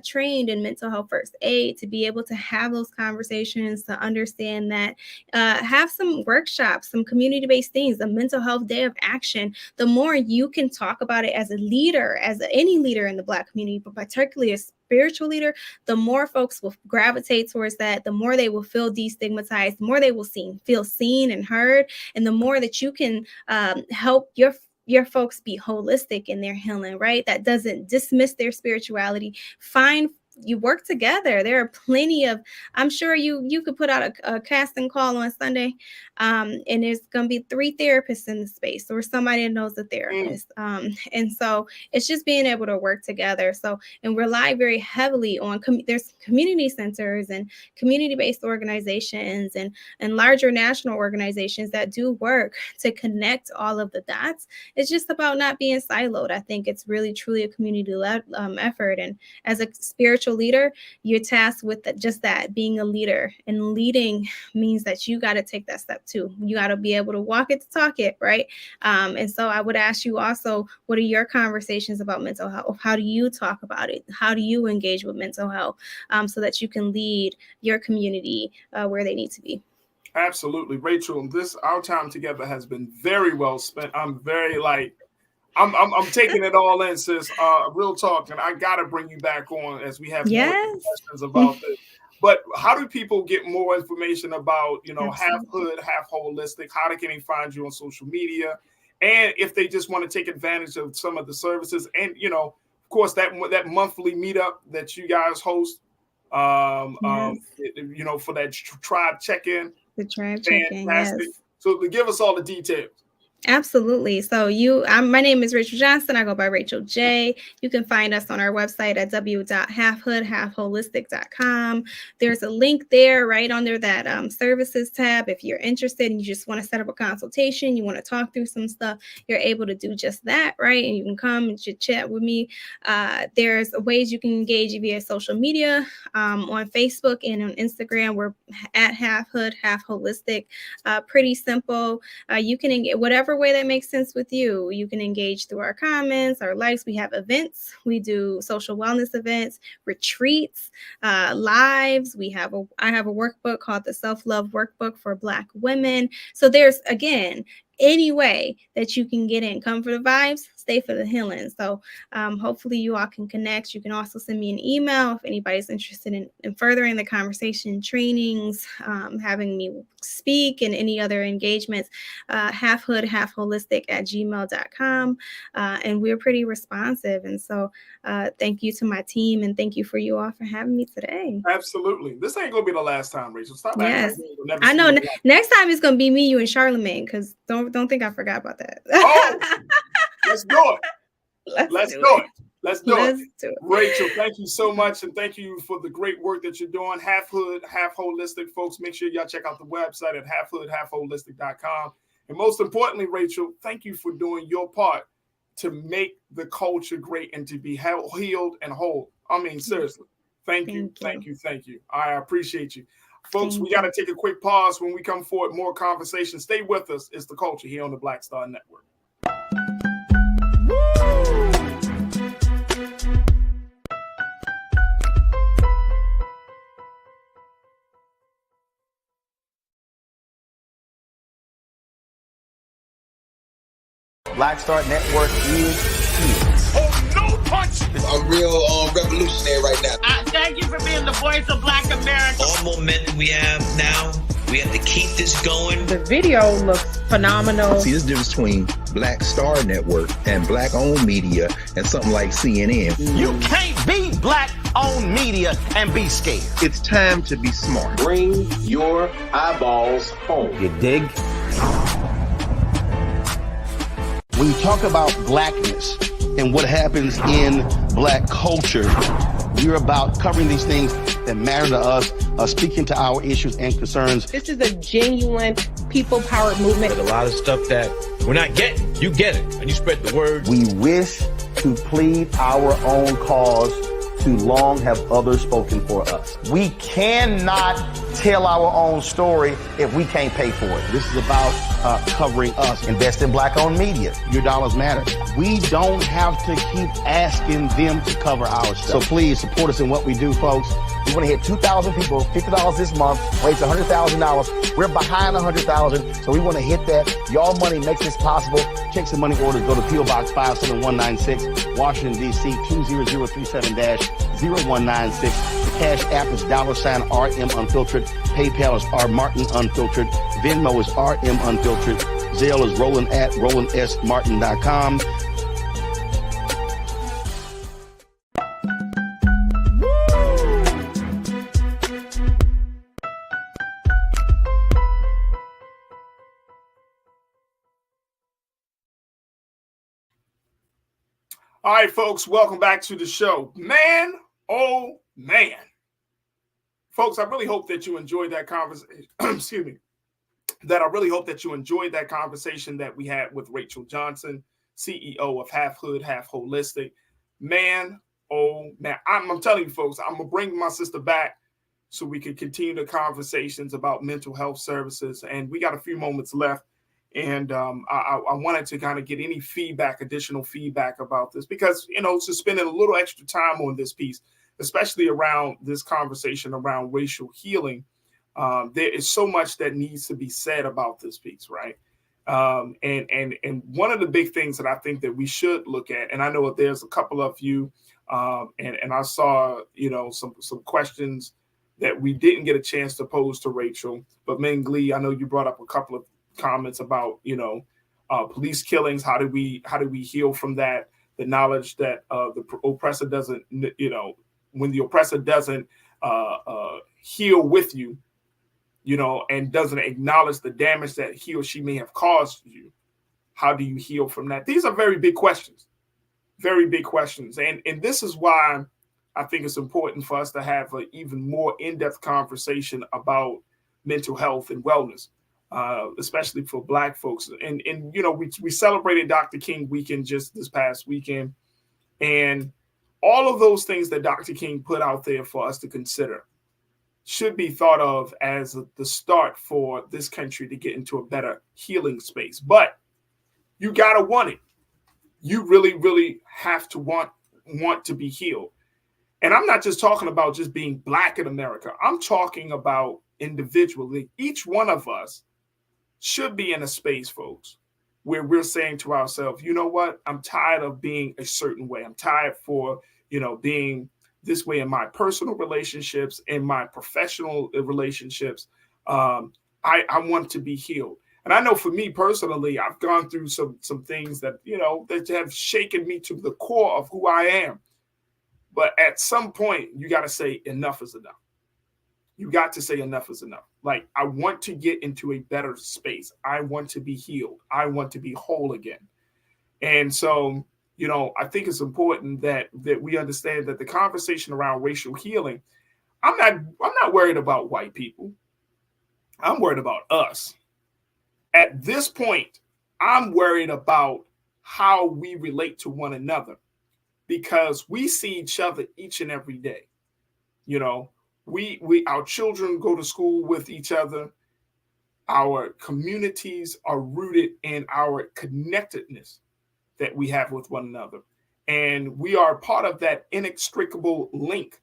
trained in mental health first aid to be able to have those conversations, to understand that, have some workshops, some community-based things, a mental health day of action. The more you can talk about it as a leader, any leader in the Black community, but particularly a spiritual leader, the more folks will gravitate towards that, the more they will feel destigmatized, the more they will feel seen and heard, and the more that you can help your folks be holistic in their healing, right? That doesn't dismiss their spirituality. You work together. There are plenty of, I'm sure you could put out a casting call on Sunday, and there's going to be 3 therapists in the space or somebody that knows a therapist. And so it's just being able to work together. So, and rely very heavily on, there's community centers and community-based organizations and larger national organizations that do work to connect all of the dots. It's just about not being siloed. I think it's really, truly a community-led effort. And as a spiritual leader, you're tasked with just that, being a leader. And leading means that you got to take that step too. You got to be able to walk it to talk it, right? And so I would ask you also, what are your conversations about mental health? How do you talk about it? How do you engage with mental health so that you can lead your community where they need to be? Absolutely, Rachel. Our time together has been very well spent. I'm taking it all in, sis. Real talk, and I gotta bring you back on as we have more questions about this. But how do people get more information about, half hood, half holistic? How can they find you on social media? And if they just want to take advantage of some of the services, and of course that monthly meetup that you guys host, for that tribe check-in. The tribe check-in, yes. So to give us all the details. Absolutely. So my name is Rachel Johnson. I go by Rachel J. You can find us on our website at w.halfhood.halfholistic.com. There's a link there right under that services tab. If you're interested and you just want to set up a consultation, you want to talk through some stuff, you're able to do just that, right? And you can come and chat with me. There's ways you can engage via social media. On Facebook and on Instagram, we're at Half Hood, Half Holistic. Pretty simple. You can engage whatever way that makes sense with you. You can engage through our comments, our likes. We have events. We do social wellness events, retreats, lives. I have a workbook called the Self-Love Workbook for Black women. So there's, again, any way that you can get in. Come for the vibes, stay for the healing. So hopefully you all can connect. You can also send me an email if anybody's interested in furthering the conversation, trainings, having me speak, and any other engagements. halfhood.halfholistic@gmail.com. And we're pretty responsive. And so thank you to my team, and thank you for you all for having me today. Absolutely. This ain't gonna be the last time, Rachel. Stop. Yes. I know. Next time it's gonna be me, you, and Charlemagne, because don't think I forgot about that. Oh, let's do it. Let's do it. Rachel, thank you so much, and thank you for the great work that you're doing. Half Hood, Half Holistic, folks. Make sure y'all check out the website at halfhood.halfholistic.com. And most importantly, Rachel, thank you for doing your part to make the culture great and to be healed and whole. I mean, seriously. Thank you. I appreciate you. Folks, we got to take a quick pause. When we come forward, more conversation. Stay with us. It's The Culture here on the Black Star Network. Black Star Network is here. Oh, no punch! I'm real revolutionary right now. Thank you for being the voice of Black America. All momentum we have now, we have to keep this going. The video looks phenomenal. See, there's a difference between Black Star Network and Black-owned media and something like CNN. You can't be Black-owned media and be scared. It's time to be smart. Bring your eyeballs home. You dig? When you talk about blackness and what happens in Black culture, you're about covering these things that matter to us, speaking to our issues and concerns. This is a genuine people-powered movement. There's a lot of stuff that we're not getting. You get it, and you spread the word. We wish to plead our own cause. Too long have others spoken for us. We cannot tell our own story if we can't pay for it. This is about covering us. Invest in Black-owned media. Your dollars matter. We don't have to keep asking them to cover our stuff. So please support us in what we do, folks. We want to hit 2,000 people, $50 this month, raise $100,000. We're behind 100,000, so we want to hit that. Y'all money makes this possible. Checks and money orders go to P.O. Box 57196, Washington, D.C. 20037-0196. The Cash App is $RM Unfiltered. PayPal is R Martin Unfiltered. Venmo is RM Unfiltered. Zelle is Roland at RolandSMartin.com. All right, folks, welcome back to the show. Man, oh, man. Folks, I really hope that you enjoyed that conversation. Excuse me. I really hope that you enjoyed that conversation that we had with Rachel Johnson, CEO of Half Hood, Half Holistic. Man, oh, man. I'm telling you, folks, I'm going to bring my sister back so we can continue the conversations about mental health services. And we got a few moments left. And I wanted to kind of get any additional feedback about this, because, just spending a little extra time on this piece, especially around this conversation around racial healing. There is so much that needs to be said about this piece, right? And one of the big things that I think that we should look at, and I know that there's a couple of you, and I saw, some questions that we didn't get a chance to pose to Rachel, but Ming Lee, I know you brought up a couple of comments about, police killings. How do we heal from that? The knowledge that the oppressor doesn't, when the oppressor doesn't heal with you, and doesn't acknowledge the damage that he or she may have caused you, how do you heal from that? These are very big questions, very big questions. And this is why I think it's important for us to have an even more in-depth conversation about mental health and wellness, especially for Black folks. And we celebrated Dr. King weekend just this past weekend. And all of those things that Dr. King put out there for us to consider should be thought of as the start for this country to get into a better healing space. But you gotta want it. You really, really have to want to be healed. And I'm not just talking about just being Black in America. I'm talking about individually. Each one of us should be in a space, folks, where we're saying to ourselves, you know what? I'm tired of being a certain way. I'm tired for, being this way in my personal relationships, in my professional relationships. I want to be healed. And I know for me personally, I've gone through some things that, that have shaken me to the core of who I am. But at some point, you got to say enough is enough. You got to say enough is enough. Like, I want to get into a better space. I want to be healed. I want to be whole again. And so, I think it's important that we understand that the conversation around racial healing, I'm not worried about white people. I'm worried about us. At this point, I'm worried about how we relate to one another, because we see each other each and every day. Our children go to school with each other. Our communities are rooted in our connectedness that we have with one another. And we are part of that inextricable link,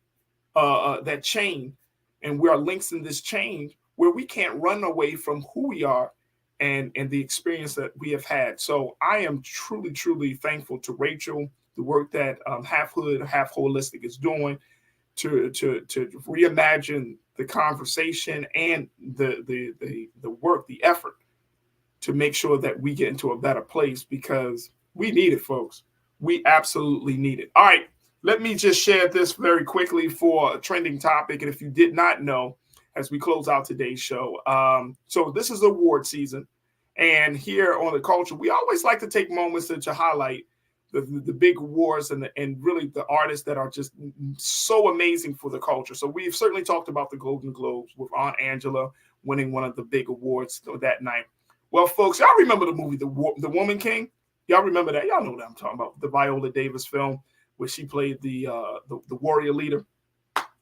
that chain. And we are links in this chain where we can't run away from who we are and the experience that we have had. So I am truly, truly thankful to Rachel, the work that Half Hood, Half Holistic is doing to reimagine the conversation and the work, the effort to make sure that we get into a better place, because we need it, folks. We absolutely need it. All right, let me just share this very quickly for a trending topic. And if you did not know, as we close out today's show, so this is award season. And here on The Culture, we always like to take moments to highlight the big awards and really the artists that are just so amazing for the culture. So we've certainly talked about the Golden Globes with Aunt Angela winning one of the big awards that night. Well, folks, y'all remember the movie The Woman King? Y'all remember that? Y'all know what I'm talking about. The Viola Davis film where she played the warrior leader.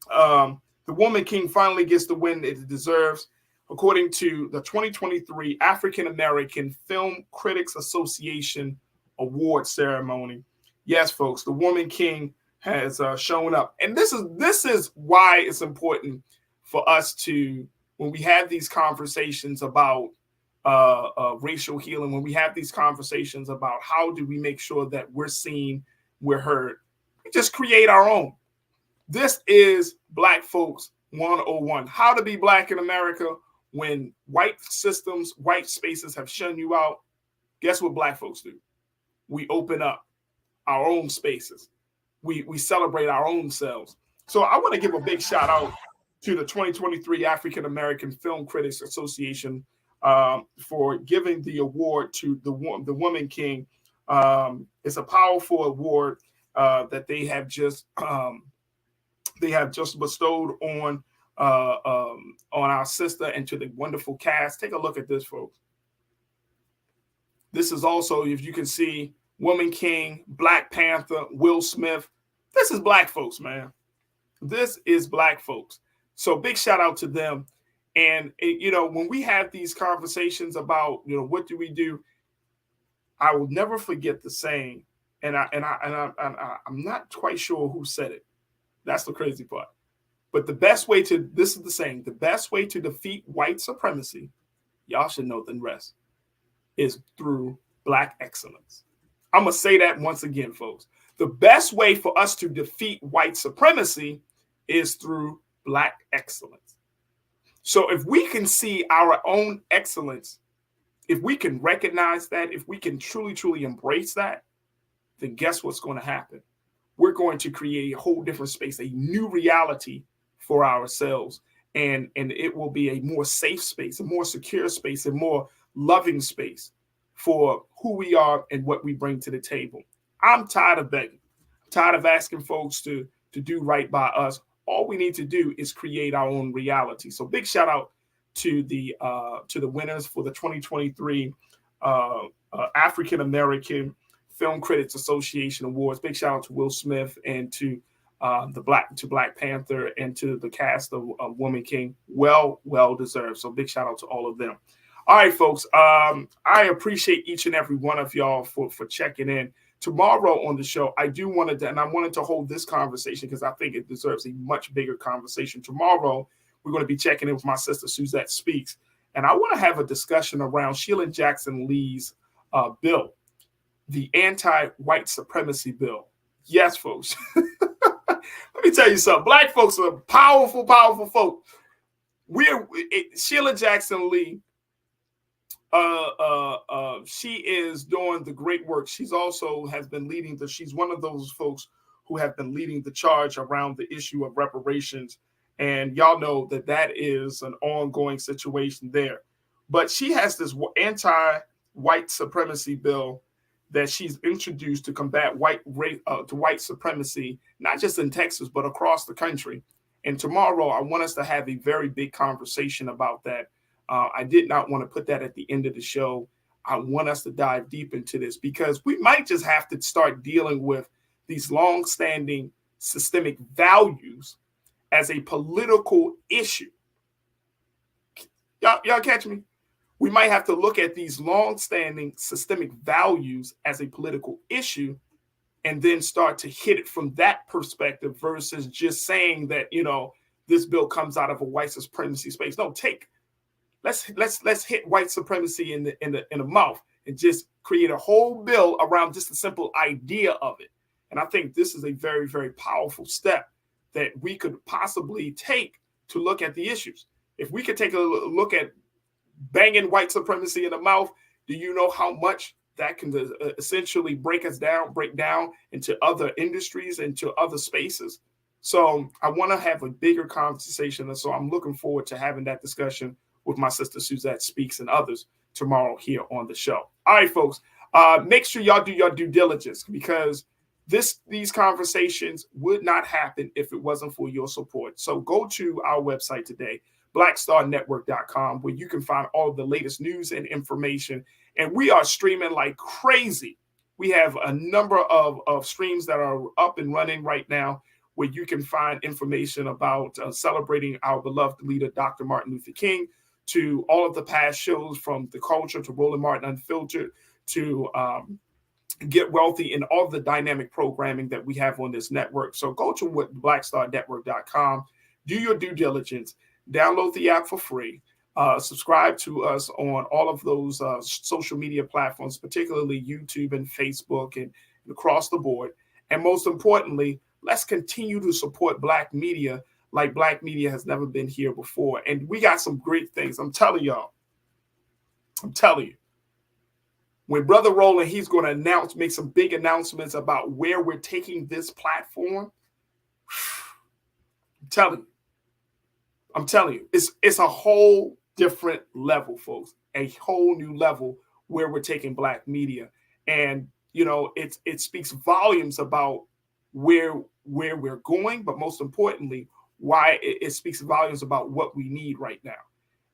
The Woman King finally gets the win it deserves, according to the 2023 African American Film Critics Association award ceremony. Yes, folks, the Woman King has shown up. And this is why it's important for us to, when we have these conversations about racial healing, when we have these conversations about how do we make sure that we're seen, we're heard, we just create our own. This is Black Folks 101. How to be Black in America when white systems, white spaces have shun you out. Guess what Black folks do? We open up our own spaces. We celebrate our own selves. So I want to give a big shout out to the 2023 African American Film Critics Association for giving the award to the Woman King. It's a powerful award that they have just bestowed on our sister and to the wonderful cast. Take a look at this, folks. This is also, if you can see, Woman King, Black Panther, Will Smith. This is Black folks, man. This is Black folks. So big shout out to them. And, when we have these conversations about, what do we do? I will never forget the saying, and I'm not quite sure who said it. That's the crazy part. But this is the saying, the best way to defeat white supremacy, y'all should know than rest. is through Black excellence. I'm going to say that once again, folks. The best way for us to defeat white supremacy is through Black excellence. So if we can see our own excellence, if we can recognize that, if we can truly, truly embrace that, then guess what's going to happen? We're going to create a whole different space, a new reality for ourselves. And it will be a more safe space, a more secure space, a more loving space for who we are and what we bring to the table. I'm tired of begging. I'm tired of asking folks to do right by us. All we need to do is create our own reality. So big shout out to the winners for the 2023 African American Film Critics Association Awards. Big shout out to Will Smith and to Black Panther and to the cast of Woman King. Well deserved. So big shout out to all of them. All right, folks. I appreciate each and every one of y'all for checking in. Tomorrow on the show, I wanted to hold this conversation because I think it deserves a much bigger conversation. Tomorrow, we're going to be checking in with my sister Suzette Speaks, and I want to have a discussion around Sheila Jackson Lee's bill, the anti-white supremacy bill. Yes, folks. Let me tell you something. Black folks are powerful, powerful folk. Sheila Jackson Lee. She is doing the great work. She's also has been leading she's one of those folks who have been leading the charge around the issue of reparations. And y'all know that is an ongoing situation there. But she has this anti-white supremacy bill that she's introduced to combat white supremacy, not just in Texas, but across the country. And tomorrow, I want us to have a very big conversation about that. I did not want to put that at the end of the show. I want us to dive deep into this because we might just have to start dealing with these long-standing systemic values as a political issue. Y'all catch me? We might have to look at these long-standing systemic values as a political issue and then start to hit it from that perspective versus just saying that, this bill comes out of a white supremacy space. No, let's hit white supremacy in the mouth and just create a whole bill around just a simple idea of it. And I think this is a very, very powerful step that we could possibly take to look at the issues. If we could take a look at banging white supremacy in the mouth, do you know how much that can essentially break down into other industries, into other spaces? So I want to have a bigger conversation. And so I'm looking forward to having that discussion with my sister Suzette Speaks and others tomorrow here on the show. All right, folks, make sure y'all do your due diligence because these conversations would not happen if it wasn't for your support. So go to our website today, blackstarnetwork.com, where you can find all of the latest news and information. And we are streaming like crazy. We have a number of streams that are up and running right now where you can find information about celebrating our beloved leader, Dr. Martin Luther King, to all of the past shows from The Culture to Roland Martin Unfiltered to Get Wealthy and all of the dynamic programming that we have on this network. So go to blackstarnetwork.com, do your due diligence, download the app for free, subscribe to us on all of those social media platforms, particularly YouTube and Facebook and across the board. And most importantly, let's continue to support Black media like Black media has never been here before. And we got some great things. I'm telling you. When Brother Roland, he's going to make some big announcements about where we're taking this platform. I'm telling you, it's a whole different level, folks. A whole new level where we're taking Black media. And, it speaks volumes about where we're going, but most importantly, why it speaks volumes about what we need right now.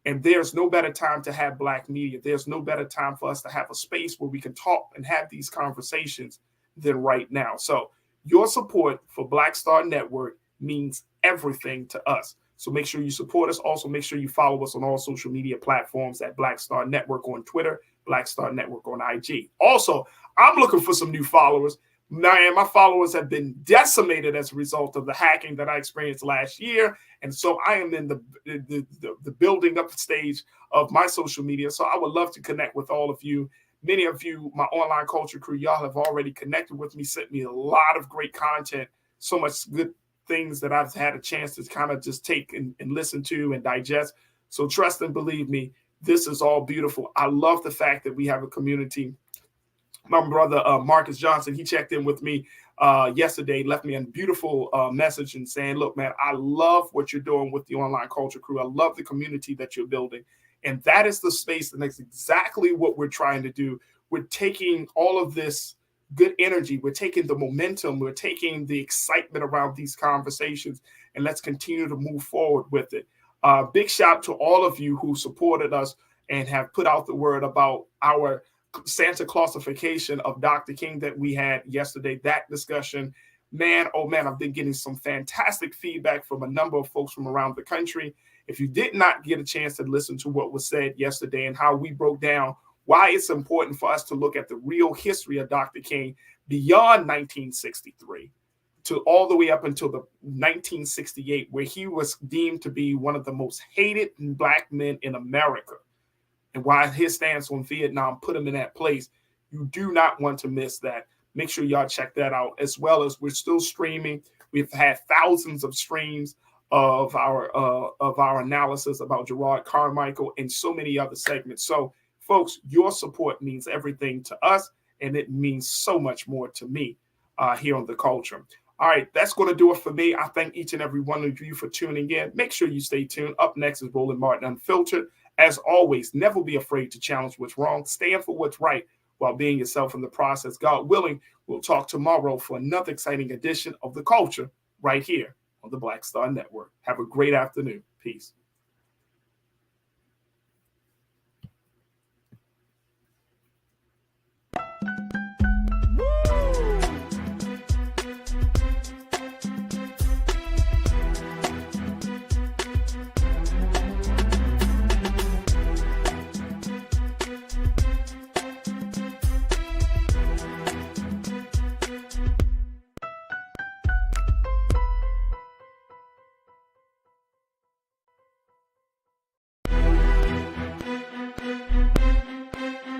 And there's no better time to have Black media. There's no better time for us to have a space where we can talk and have these conversations than right now. So your support for Black Star Network means everything to us. So make sure you support us. Also, make sure you follow us on all social media platforms at Black Star Network on Twitter, Black Star Network on IG. Also, I'm looking for some new followers. Man, my followers have been decimated as a result of the hacking that I experienced last year. And so I am in the building up stage of my social media. So I would love to connect with all of you. Many of you, my online culture crew, y'all have already connected with me, sent me a lot of great content, so much good things that I've had a chance to kind of just take and listen to and digest. So trust and believe me, this is all beautiful. I love the fact that we have a community. My brother, Marcus Johnson, he checked in with me yesterday, left me a beautiful message and saying, look, man, I love what you're doing with the online culture crew. I love the community that you're building. And that is the space, and that's exactly what we're trying to do. We're taking all of this good energy, we're taking the momentum, we're taking the excitement around these conversations, and let's continue to move forward with it. Big shout out to all of you who supported us and have put out the word about our Santa Clausification of Dr. King that we had yesterday. That discussion, man, oh man, I've been getting some fantastic feedback from a number of folks from around the country. If you did not get a chance to listen to what was said yesterday and how we broke down why it's important for us to look at the real history of Dr. King beyond 1963 to all the way up until the 1968, where he was deemed to be one of the most hated Black men in America, and why his stance on Vietnam put him in that place. You do not want to miss that. Make sure y'all check that out, as well as we're still streaming. We've had thousands of streams of our analysis about Gerard Carmichael and so many other segments. So, folks, your support means everything to us, and it means so much more to me here on The Culture. All right, that's going to do it for me. I thank each and every one of you for tuning in. Make sure you stay tuned. Up next is Roland Martin Unfiltered. As always, never be afraid to challenge what's wrong. Stand for what's right while being yourself in the process. God willing, we'll talk tomorrow for another exciting edition of The Culture right here on the Black Star Network. Have a great afternoon. Peace.